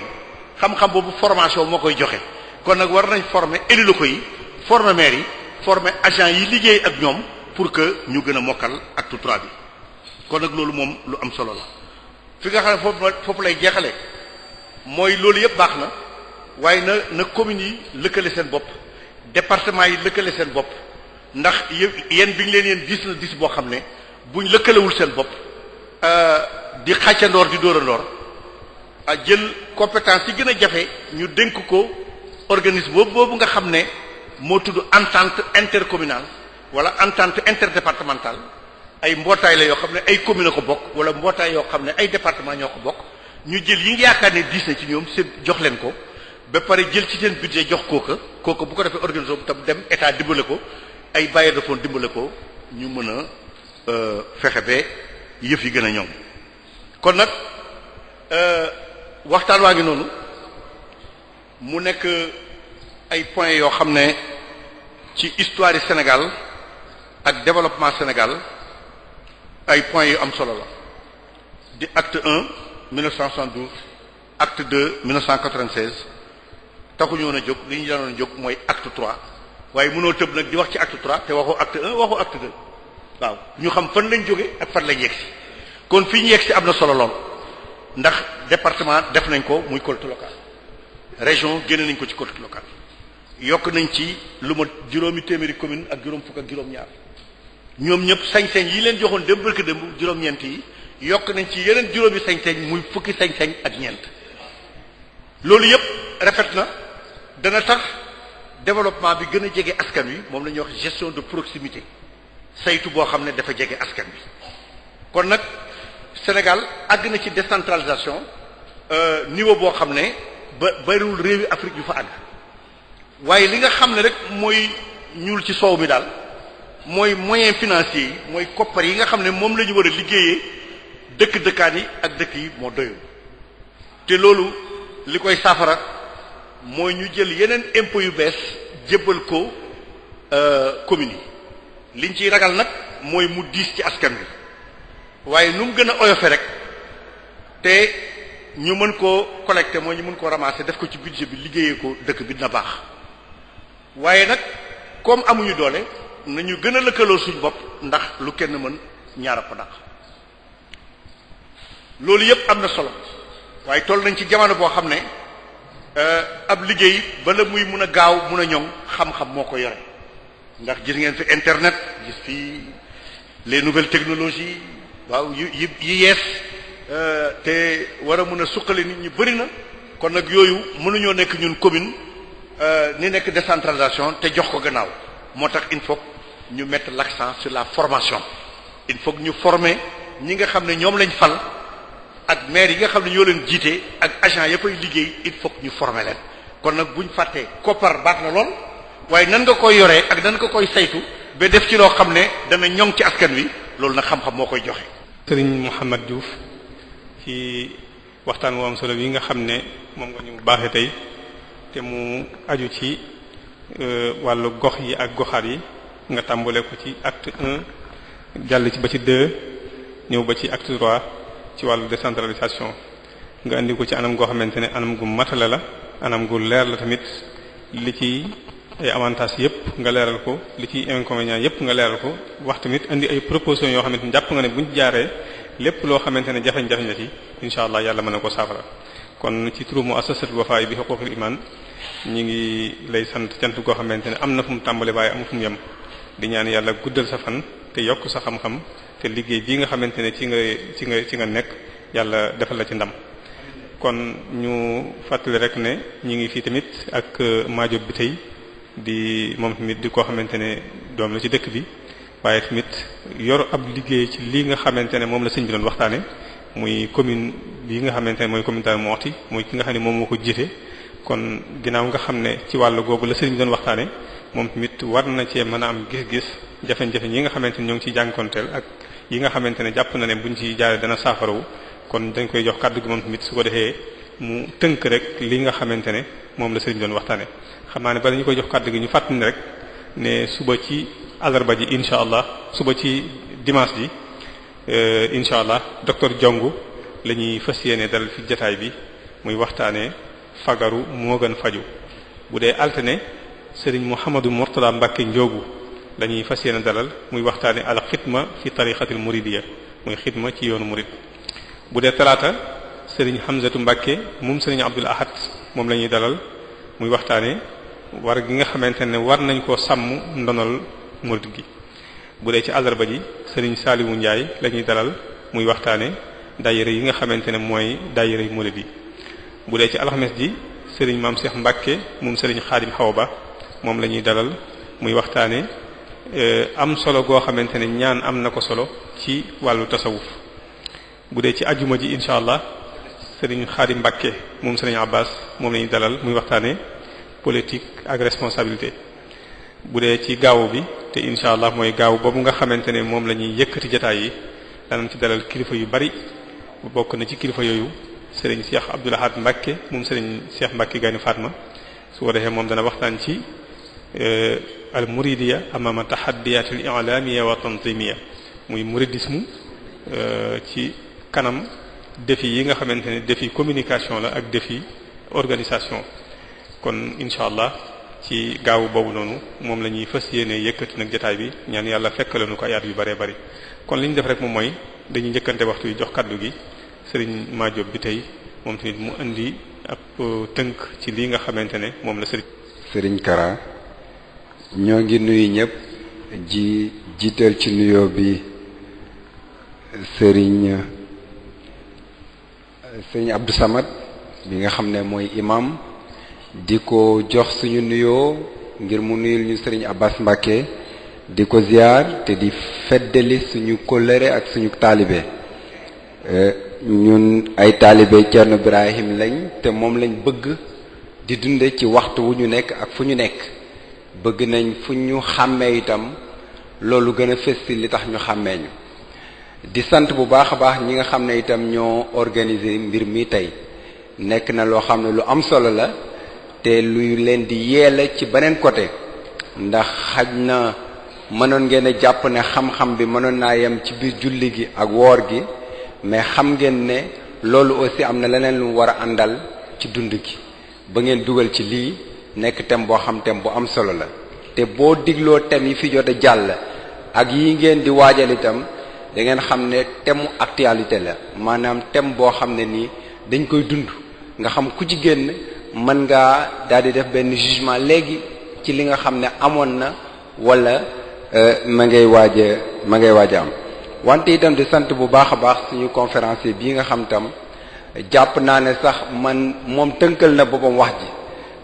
xam-xam boobu formation moo koy joxe kon nag war nañ former élus locaux yi former maire yi former agent yi liggéey ak ñoom pour que ñu gën a mokkal acte 3 bi kon nag loolu moom lu am solo la fi nga xam ne foofu lay jeexale mooy loolu yëpp baax na waaye na communes yi lëkkale seen bopp département yi lëkkale seen bopp ndax yéen bi ñu leen yéen dis na dis boo xam ne buñ lëkkalewul seen bopp di xàccandoor di dóorandoor jël compétence yi gën a jafe ñu dénk ko organisme boobu nga xam ne moo tudd entente intercommunale wala entente interdépartementale ay mbootaay la yoo xam ne ay commune a ko bokk wala mbootaay yoo xam ne ay département ñoo ko bokk ñu jël yi nga yaakaar ne diis na ci ñoom seen jox leen ko ba pare jël ci seen budget jox kooka bu ko defee organisation tam dem état dimbale ko ay bailleurs de fonds dimbale ko ñu mën a fexe ba yëf yi gën a ñoŋ kon nag waxtaan waa ngi noonu mu nekk ay points yoo xam ne ci histoire du Sénégal ak développement Sénégal ay points yu am solo la di acte 1 1972 acte 2 1996 taxuñu woon a jóg li ñu danoon a jóg mooy acte 3 waaye mënoo tëb nag di wax ci acte 3 te waxoo acte 1 waxoo acte 2 waaw ñu xam fan lañ jóge ak fan lañ yegsi kon fii ñu yegsi am na solo lool ndax département def nañ ko muy collectivité locale région génne nañ ko ci collectivité locale yokk nañ ci lu ma juróomi téeméeri commune ak juróom fukk ak juróom-ñaar ñoom ñëpp sañ-sañ yi leen joxoon démb barke démb juróom-ñeent yi yokk nañ ci yeneen juróomi sañ-sañ muy fukki sañ-sañ ak ñeent loolu yëpp rafet na dana tax développement bi gën a jege askan wi moom la ñuy wax gestion de proximité saytu boo xam ne dafa jege askan wi kon nag Sénégal àgg na ci décentralisation niveau boo xam ne bariwul réewi Afrique yu fa àgg waaye li nga xam ne rek mooy ñuul ci soow mi daal mooy moyen financier yi mooy koppar yi nga xam ne moom la ñu war a liggéeyee dëkkaan yi ak dëkk yi moo doyul te loolu li koy saafara mooy ñu jël yeneen impôts yu bees jébbal ko communes yi liñ ciy ragal nag mooy mu diis ci askan bi waaye nu mu gën a oyofe rek te ñu mën koo collecter mooy ñu mën koo ramasser def ko ci budget bi liggéeyee ko dëkk bi dina baax waaye nag comme amuñu doole nañu gën a lëkkaloo suñ bopp ndax lu kenn mën ñaara ko dàq loolu yépp am na solo waaye toll nañ ci jamono boo xam ne ab liggéey bala muy mun a gaaw mun a ñoŋ xam-xam moo ko yore ndax gis ngeen fi internet gis fi les nouvelles technologies waaw yi yees te war a mun a suqali nit ñi bëri na kon nag yooyu mënuñoo nekk ñun commune ni nekk décentralisation te jox ko gannaaw moo tax il faut ñu mettre l'accent sur la formation il faut ñu former ñi nga xam ne ñoom lañ fal ak maire yi nga xam ne ñoo leen jiite ak agent ya fay liggéey il faut ñu former leen kon nag buñ fàttee koppar baax na lool waaye nan nga koy yoree ak nan nga koy saytu ba def ci loo xam ne dana ñoŋ ci askan wi loolu nag xam-xam moo koy joxe. Sëriñ Mouhamad Diouf ci waxtaan wu am solo yi nga xam ne moom nga ñu baaxee tey te mu aju ci wàllu gox yi ak goxaat yi nga tàmbale ko ci acte 1 jàll ci ba ci 2 ñëw ba ci acte 3 ci wàllu décentralisation nga indi ko ci anam goo xamante ne anam gu matale la anam gu leer la tamit li ci ay avantages yëpp nga leeral ko li ci inconvénients yëpp nga leeral ko wax tamit indi ay propositions yoo xamante ne jàpp nga ne buñ jaaree lépp loo xamante ne jafeñ-jafeñ la ci insha allah yàlla mën na ko saafara kon ci turu muassasatul Wafa bi huquqil iman ñi ngi lay sant cant goo xamante ne am na fu mu tàmbale waaye amu fu mu yem di ñaan yàlla guddal sa fan te yokk sa xam-xam te liggéey bii nga xamante ne ci nga nekk yàlla defal la ci ndam kon ñu fàttali rek ne ñi ngi fii tamit ak maajob bi tey di moom tamit di koo xamante ne doom la ci dëkk bi waaye tamit yor ab liggéey ci lii nga xamante ne moom la sëñ bi doon waxtaane muy commune bi nga xamante ne mooy commune Darou Moukhty muy ki nga xam ne moom moo ko jiite kon ginnaaw nga xam ne ci wàllu googu la sëñ bi doon waxtaane moom tamit war na cee mën a am gis-gis jafe-jafe yi nga xamante ne ñoo ngi ciy jànkonteel ak yi nga xamante ne jàpp na ne buñ ci jaaree dana saafarawu kon dañ koy jox kàddu gi moom tamit su ko defee mu tënk rek li nga xamante ne moom la sëñ bi doon waxtaane xam naa ne bala ñu koy jox kàddu gi ñu fàttali rek ne suba ci àllarba ji incha allah suba ci dimanche ji incha allah docteur Jongu la ñuy fas yéene dalal fi jataay bi muy waxtaanee fagaru moo gën faju bu dee altine Serigne Mouhamadou Mourtada Mbacke Ndiogu la ñuy fas yéene dalal muy waxtaanee al xidma fi tariqatil muridiyya muy xidma ci yoonu murid bu dee talaata Serigne Hamzatu Mbacke moom Serigne Abdul Ahad moom la ñuy dalal muy waxtaanee war gi nga xamante ne war nañ koo sàmm ndonal murid gi bu dee ci àllarba ji Serigne Saliou Ndiaye la ñuy dalal muy waxtaane daayira yi nga xamante ne mooy daayira yu murid yi bu dee ci alxames ji Serigne Maam Cheikh Mbacke moom Serigne Khadim Xawa Ba moom la ñuy dalal muy waxtaane am solo goo xamante ne ñaan am na ko solo ci wàllu tasawuf bu dee ci ajuma ji incha allah Serigne Khadim Mbacke moom Serigne Abbas moom la ñuy dalal muy waxtaane politique ak responsabilité bu dee ci gaaw bi te incha allah mooy gaaw boobu nga xamante ne moom la ñuy yëkkati jotaay yi danañ ci dalal kilifa yu bari bokk na ci kilifa yooyu Serigne Cheikh Abdoul Ahad Mbacke moom Serigne Cheikh Mbacke Gaynde Fatma su ko defee moom dana waxtaan ci al muridiya amama tahaddiyat al i'lamiyya wa tanzimiyya muy muridisme ci kanam défi yi nga xamante ne défi communication la ak défi organisation kon incha allah ci gaawu boobu noonu moom la ñuy fas yéene yëkkati nag jotaay bi ñaan yàlla fekkale nu ko ayaat yu bëree bëri kon li ñu def rek moom mooy dañuy njëkkante waxtu yi jox kaddu gi Serigne Madiop bi tey moom tamit mu indi ab tënk ci lii nga xamante ne moom la Serigne Kara ñoo ngi nuyu ñëpp jiital ci nuyoo bi Serigne Abdou Samad bi nga xam ne mooy imam di ko jox suñu nuyoo ngir mu nuyul ñu Serigne Abbas Mbacke di ko ziar te di feddali suñu kóllëre ak suñu taalibe ñun ay taalibe Thierno Ibrahim lañ te moom lañ bëgg di dunde ci waxtu wu ñu nekk ak fu ñu nekk bëgg nañ fu ñu xàmmee itam loolu gën a fës li tax ñu xàmmee ñu di sant bu baax a baax ñi nga xam ne itam ñoo organiser mbir mi tey nekk na loo xam ne lu am solo la te luy leen di yeele ci beneen côté ndax xaj na mënoon ngeen a jàpp ne xam-xam bi mënoon naa yem ci biir julli gi ak woor gi mais xam ngeen ne loolu aussi am na leneen lu mu war a àndal ci dund gi ba ngeen dugal ci lii nekk thème boo xam thème bu am solo la te boo digloo thème yi fi jot a jàll ak yi ngeen di waajal itam da ngeen xam ne thème mu actualité la maanaam thème boo xam ne nii dañ koy dund nga xam ku ci génn mën ngaa daal di def benn jugement léegi ci li nga xam ne amoon na wala ma ngay waaj a am wante itam di sant bu baax a baax suñu conférencier bii nga xam tam jàpp naa ne sax man moom tënkal na boppam wax ji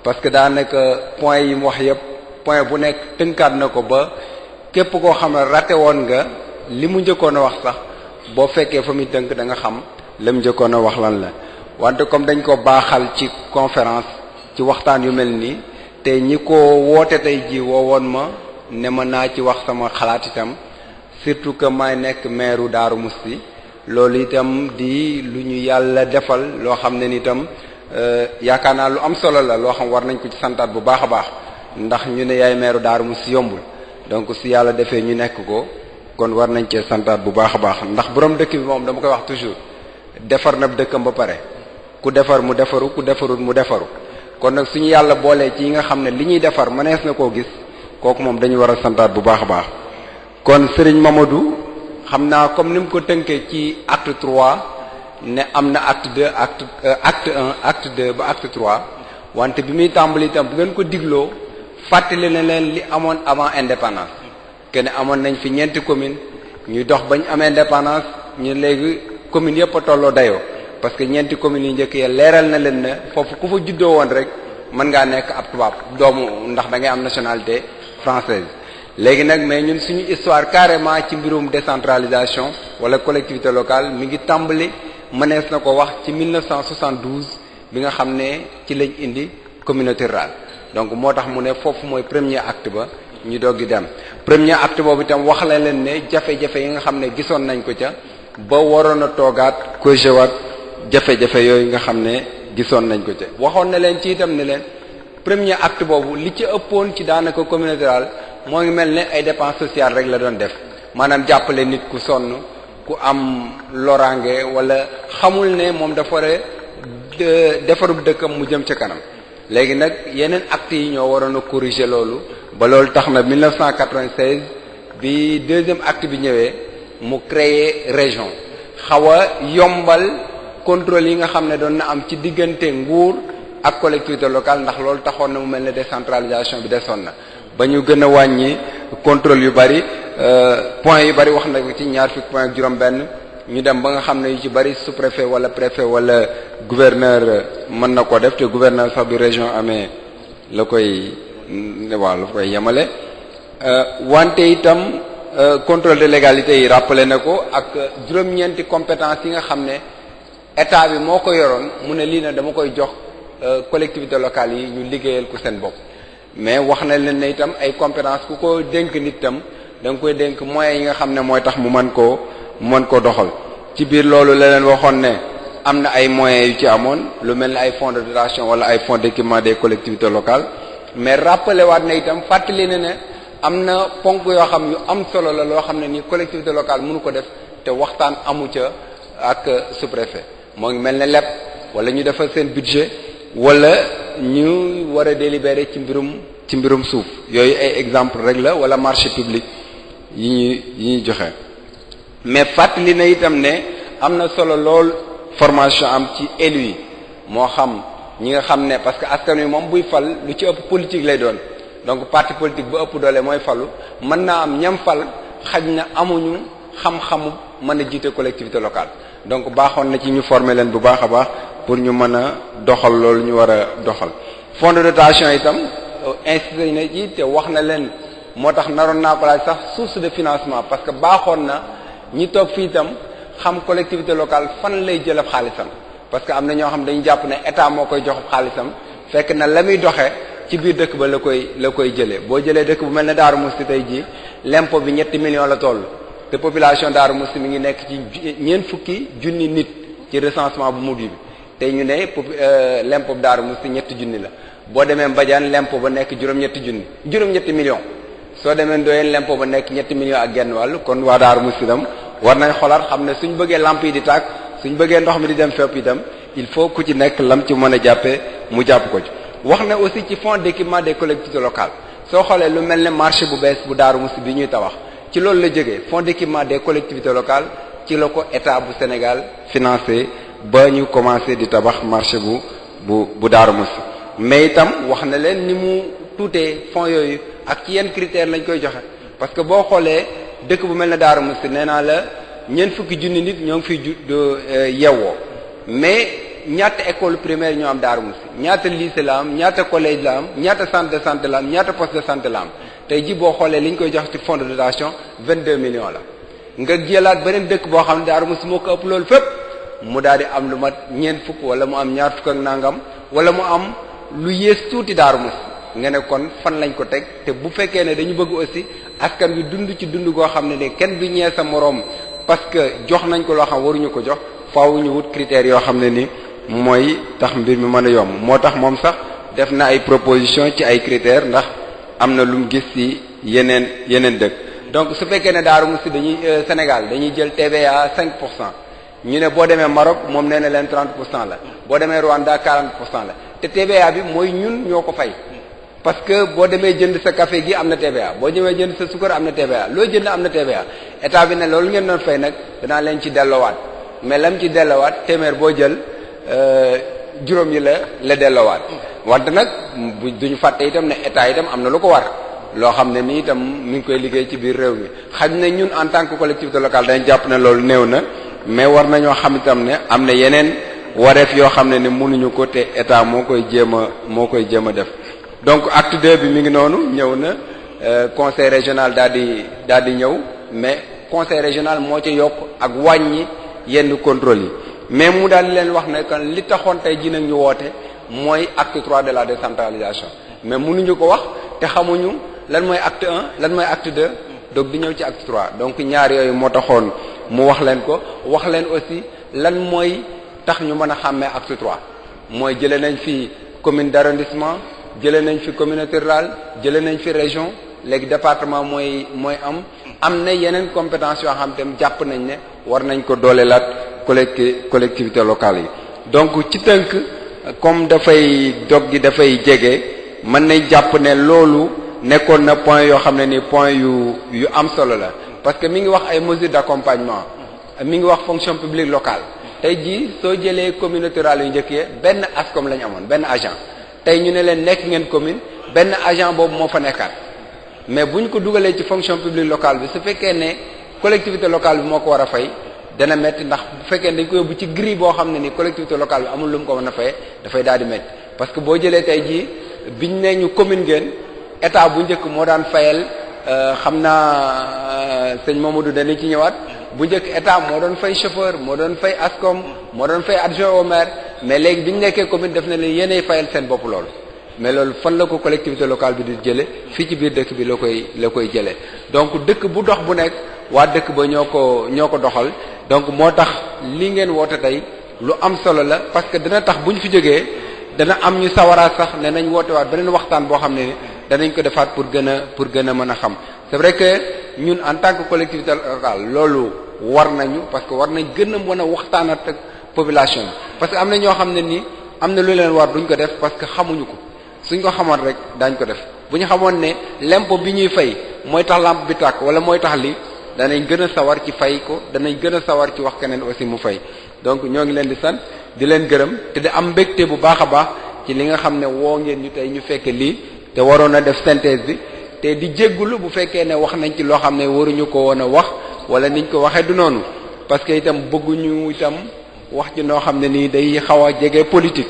parce que daanaka point yi mu wax yépp point bu nekk tënkaat na ko ba képp koo xam ne raté woon nga li mu njëkkoon a wax sax boo fekkee fa muy tënk da nga xam la mu njëkkoon a wax lan la wante comme dañ ko baaxal ci conférence ci waxtaan yu mel nii te ñi ko woote tey ji woowoon ma ne ma naa ci wax sama xalaat itam surtout que may nekk maire Darou Moukhty loolu itam di lu ñu yàlla defal loo xam ne ni itam yaakaar naa lu am solo la loo xam war nañ ko ci santaat bu baax a baax ndax ñu ne yaay meeru Darou Moukhty yombul donc si yàlla defee ñu nekk ko kon war nañ cee santaat bu baax a baax ndax borom dëkk bi moom dama koy wax toujours defar na dëkkam ba pare ku defar mu defaru ku defarut mu defaru kon nag suñu yàlla boolee ci yi nga xam ne li ñuy defar mënees na koo gis kooku moom dañu war a santaat bu baax a baax kon Serigne Mamadou xam naa comme ni mu ko tënkee ci acte 3 ne am na acte 2 acte 1 acte 2 ba acte 3 wante bi muy tàmbali itam bu ngeen ko digloo fàttali na leen li amoon avant indépendance kenn amoon nañ fi ñeenti commune ñuy dox bañ am indépendance ñu léegi commune yëpp a tolloo dayoo parce que ñeenti communes yi njëkk ya leeral na leen ne foofu ku fa juddoo woon rek mën ngaa nekk ab tubaab doomu ndax da ngay am nationalité française léegi nag mais ñun suñu histoire carrément ci mbirum décentralisation wala collectivité locale mi ngi tàmbali mënees na ko wax ci 1972 bi nga xam ne ci lañ indi communauté rurale donc moo tax mu ne foofu mooy premier acte ba ñu doog di dem premier acte boobu itam wax la leen ne jafe-jafe yi nga xam ne gisoon nañ ko ca ba waroon a toogaat kojewaat jafe-jafe yooyu nga xam ne gisoon nañ ko ca waxoon na leen ci itam ne leen premier acte boobu li ci ëppoon ci daanaka communauté rurale moo ngi mel ne ay dépenses sociales rek la doon def maanaam jàppale nit ku sonn ku am loraange wala xamul ne moom dafa war a defarub dëkkam mu jëm ca kanam léegi nag yeneen actes yi ñoo waroon a corriger loolu ba loolu tax na 1996 bi deuxième acte bi ñëwee mu créer région xaw a yombal contrôle yi nga xam ne doon na am ci diggante nguur ak collectivité locale ndax loolu taxoon na mu mel ne décentralisation bi desoon na ba ñu gën a wàññi contrôle yu bari point yu bari wax na ci ñaar fukki point ak juróom-benn ñu dem ba nga xam ne yu ci bari sous-préfet wala préfet wala gouverneur mën na ko def te gouverneur sax bi région amee la koy yemale wante itam contrôle de légalité yi rappelé na ko ak juróom-ñeenti compétence yi nga xam ne état bi moo ko yoroon mu ne lii na dama koy jox collectivité locale yi ñu liggéeyal ko seen bopp mais wax na leen ne itam ay compétence ku ko dénk nit itam da nga koy dénk moyens yi nga xam ne mooy tax mu mën koo doxal ci biir loolu la leen waxoon ne am na ay moyens yu ci amoon lu mel ne ay fonds de dotation wala ay fonds d'équipement des collectivités locales mais rappelé waat na itam fàttali na ne am na ponk yoo xam yu am solo la loo xam ne ni collectivité locale mënu ko def te waxtaan amu ca ak sous-préfet moo ngi mel ne lepp wala ñu defal seen budget wala ñu war a délibérer ci mbirum suuf yooyu ay exemple rek la wala marché public yi ñuy joxe mais fàttali na itam ne am na solo lool formation am ci élus yi moo xam ñi nga xam ne parce que askan wi moom buy fal lu ci ëpp politique lay doon donc parti politique bu ëpp doole mooy falu mën naa am ñam fal xaj na amuñu xam-xamu mën a jiite collectivité locale donc baaxoon na ci ñu former leen bu baax a baax pour ñu mën a doxal loolu ñu war a doxal fonds de dotation itam insisté na ci te wax na leen moo tax naroon naa ko laaj sax source de financement parce que baaxoon na ñi toog fii itam xam collectivité locale fan lay jëlab xaalisam parce que am na ñoo xam dañu jàpp ne état moo koy jox xaalisam fekk na la muy doxee ci biir dëkk ba la koy jëlee boo jëlee dëkk bu mel ne Darou Moukhty tey jii l'impôt bi 3 millions la toll te population Darou Moukhty mi ngi nekk ci ñeent fukki junni nit ci recensement bu mujj bi tey ñu ne l'impôt bi Darou Moukhty 3 junni la boo demee Mbadiane l'impôt ba nekk juróom-ñetti millions soo demee Ndoyeen l'impôt ba nekk 3 millions ak genn wàll kon waa Darou Moukhty itam war nañ xolaat xam ne suñ bëggee lamp yi di tàkk suñ bëggee ndox mi di dem fépp itam il faut ku ci nekk lam ci mën a jàppee mu jàpp ko ci. wax na aussi ci fonds d'équipement des collectivités locales soo xoolee lu mel ne marché bu bees bu Darou Moukhty bi ñuy tabax ci loolu la jógee fonds d'équipement des collectivités locales ci la ko état bu Sénégal financé ba ñu commencé di tabax marché bu Darou Moukhty mais itam wax na leen ni mu tuutee fonds yooyu ak ci yenn critères lañ koy joxe parce que boo xoolee dëkk bu mel ne Darou Moukhty nee naa la ñeent fukki junni nit ñoo ngi fiy yewwoo mais ñaata école primaire ñoo am Darou Moukhty ñaata lycée la am ñaata collège la am ñaata centre de santé la am ñaata poste de santé la am tey ji boo xoolee li ñu koy jox ci fonds de dotation 22 millions la nga jëlaat beneen dëkk boo xam ne Darou Moukhty moo ko ëpp loolu fépp mu daal di am lu mat ñeent fukk wala mu am ñaar fukk ak nangam wala mu am lu yées tuuti Darou Moukhty nga ne kon fan lañ ko teg te bu fekkee ne dañu bëgg aussi askan wi dund ci dund goo xam ne kenn du ñee sa moroom parce que jox nañ ko loo xam waruñu ko jox faaw ñu wut critères yoo xam ne ni mooy tax mbir mi mën a yomb moo tax moom sax def na ay proposition ci ay critères ndax am na lu mu gis ci yeneen dëkk donc su fekkee ne Darou Moukhty dañuy Sénégal dañuy jël TVA 5% ñu ne boo demee Maroc moom nee na leen 30% la boo demee Rwanda 40% la te TVA bi mooy ñun ñoo ko fay parce que boo demee jënd sa café gi am na TVA boo demee jënd sa suukar am na TVA loo jënd am na TVA état bi ne loolu ngeen doon fay nag danaa leen ci delloowaat mais lam ci delloowaat téeméer boo jël juróom yi la delloowaat wante nag duñu fàtte itam ne état itam am na lu ko war loo xam ne ni itam mi ngi koy liggéey ci biir réew mi xaj na ñun en tant que collectivité locale dañ jàpp ne loolu néew na mais war nañoo xam itam ne am na yeneen wareef yoo xam ne ni mënuñu ko te état moo koy jéem a def donc acte 2 bi mi ngi noonu ñëw na conseil régional daal di ñëw mais conseil régional moo ci yokk ak wàññi yenn contrôle yi mais mu daal di leen wax ne que li taxoon tey ji nag ñu woote mooy acte 3 de la décentralisation mais mënuñu ko wax te xamuñu lan mooy acte 1 lan mooy acte 2 donc di ñëw ci acte 3 donc ñaar yooyu moo taxoon mu wax leen ko wax leen aussi lan mooy tax ñu mën a xàmmee acte 3 mooy jëlee nañ fi commune d'arrondissement jëlee nañ fi communauté rurale jëlee nañ fi région léegi département mooy am na yeneen compétence yoo xam te jàpp nañ ne war nañ ko doolelaat collectivité locale yi donc ci tënk comme dafay dafay jege mën nañ jàpp ne loolu nekkoon na point yoo xam ne ni point yu am solo la parce que mi ngi wax ay mesures d'accompagnement mi ngi wax fonction publique locale tey jii soo jëlee communauté rurale yu njëkk yi benn ASCOM la ñu amoon benn agent tey ñu ne leen nekk ngeen commune benn agent boobu moo fa nekkaat mais bu ñu ko dugalee ci fonction publique locale bi su fekkee ne collectivité locale bi moo ko war a fay dana métti ndax bu fekkee ne dañ ko yóbbu ci grille boo xam ne ni collectivité locale bi amul lu mu ko mën a fay dafay daal di métti parce que boo jëlee tey jii biñ ne ñu commune ngeen état bu njëkk moo daan fayal xam naa sëñ Mamadou dana ci ñëwaat bu njëkk état moo doon fay chauffeur moo doon fay ASCOM moo doon fay adjoint au maire mais léegi bi ñu nekkee commune def na leen yéenay fayal seen bopp loolu mais loolu fan la ko collectivité locale bi di jële fii ci biir dëkk bi la koy jëlee donc dëkk bu dox bu nekk waa dëkk ba ñoo ko doxal donc moo tax li ngeen woote tey lu am solo la parce que dina tax bu ñu fi jógee dana am ñu sawaraat sax ne nañ woote waat beneen waxtaan boo xam ne danañ ko defaat pour gën a mën a xam c'est vrai que ñun en tant que collectivité locale loolu war nañu parce que war nañ gën a mën a waxtaanat ak population bi parce que am na ñoo xam ne nii am na lu leen war duñ ko def parce que xamuñu ko suñ ko xamoon rek daañ ko def bu ñu xamoon ne l'impôt bi ñuy fay mooy tax lampe bi tàkk wala mooy tax li danañ gën a sawar ci fay ko danañ gën a sawar ci wax keneen aussi mu fay donc ñoo ngi leen di sant di leen gërëm te di am mbégte bu baax a baax ci li nga xam ne woo ngeen ñu tey ñu fekk lii te waroon a def synthèse bi te di jéggulu bu fekkee ne wax nañ ci loo xam ne waruñu ko woon a wax wala niñ ko waxee du noonu parce que itam bëgguñu itam wax ci noo xam ne nii day xaw a jege politique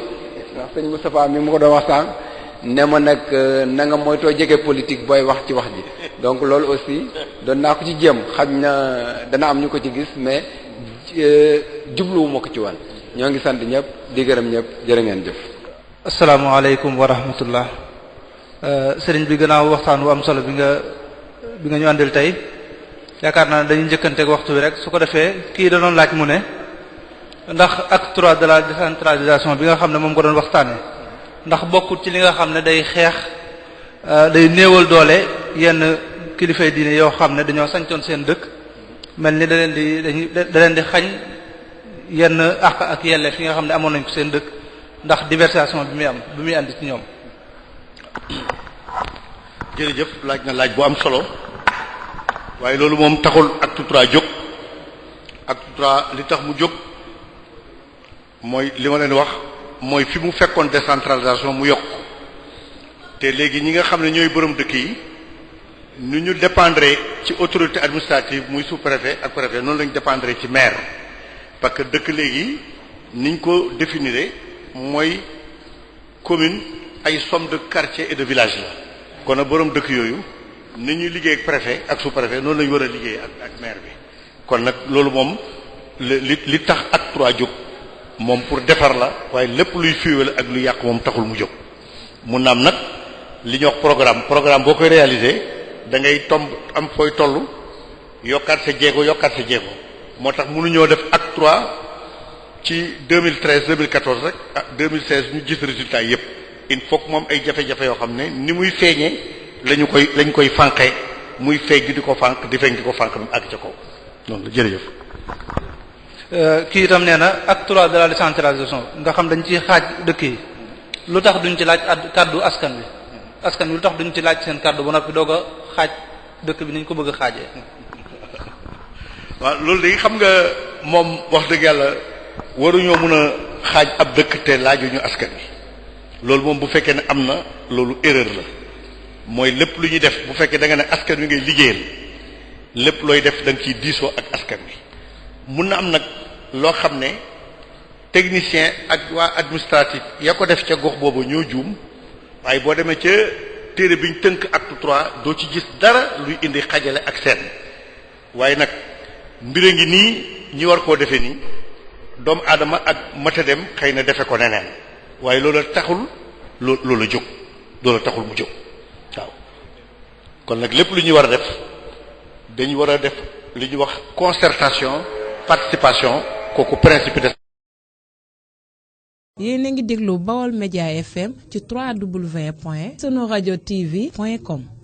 ndax sëñ Moustapha mi mu ko doon wax sànq ne ma nag na nga moytoo jege politique booy wax ci wax ji donc loolu aussi doon naa ko ci jéem xaj na dana am ñu ko ci gis mais jubluwuma ko ci woon ñoo ngi sant ñëpp di gërëm ñëpp jërë ngeen jëf. asalaamaaleykum wa rahmatullah sëriñ bi gannaaw waxtaan wu am solo bi nga ñu àndil tey yaakaar naa dañuy njëkkanteeg waxtu bi rek su ko defee kii da doon laaj mu ne ndax acte 3 de la décentralisation bi nga xam ne moom nga doon waxtaanee ndax bokkut ci li nga xam ne day xeex day néewal doole yenn kilifay diine yoo xam ne dañoo sañtoon seen dëkk mel ni da leen di xañ yenn àq ak yelleef yi nga xam ne amoon nañ ko seen dëkk ndax diversification bi muy andi ci ñoom. jërëjëf laaj na laaj bu am solo waaye loolu moom taxul acte 3 jóg acte 3 li tax mu jóg mooy li ma leen wax mooy fi mu fekkoon décentralisation mu yokk te léegi ñi nga xam ne ñooy borom dëkk yi nu ñu dépendre ci autorité administrative muy sous-préfet ak préfet noonu lañu dépendre ci maire parce que dëkk léegi niñ ko définir mooy commune ay somme de quartier et de village la kon nag borom dëkk yooyu ni ñuy liggéey ak préfet ak sous-préfet noonu lañu war a liggéey ak maire bi kon nag loolu moom li tax acte 3 jóg moom pour defar la waaye lépp luy fiiwal ak lu yàq moom taxul mu jóg mun na am nag li ñuy wax programme boo koy réaliser da ngay tomb am fooy toll yokkaat sa jéego moo tax mënuñoo def acte 3 ci 2013 2014 rek ah 2016 ñu gis résultat yépp il faut que moom ay jafe-jafe yoo xam ne ni muy feeñee lañ koy fànqee muy feeñ di ko fànq di feeñ di ko fànq ak ca kaw noonu la jërëjëf. kii itam nee na acte 3 de la décentralisation nga xam dañ ci xaaj dëkk yi lu tax duñ ci laaj kàddu askan wi lu tax duñ ci laaj seen kàddu ba noppi doog a xaaj dëkk bi niñ ko bëgg a xaajee. waaw loolu de xam nga moom wax dëgg yàlla waruñoo mën a xaaj ab dëkk te laajuñu askan wi loolu moom bu fekkee ne am na loolu erreur la mooy lépp lu ñuy def bu fekkee da nga ne askan wi ngay liggéeyal lépp looy def da nga ciy diisoo ak askan wi mun na am nag loo xam ne technicien ak waa administratif ya ko def ca gox boobu ñoo juum waaye boo demee ca téere bi ñu tënk acte 3 doo ci gis dara luy indi xajale ak seen waaye nag mbir ngi nii ñi war koo defee nii doomu aadama ak mata dem xëy na defe ko neneen waaye loola taxul loola jóg loola taxul mu jóg waaw kon nag lépp lu ñuy war a def dañu war a def li ñuy wax concertation participation kooku principe de. yéen a ngi déglu Baol Média FM ci www.seneuradiotv.com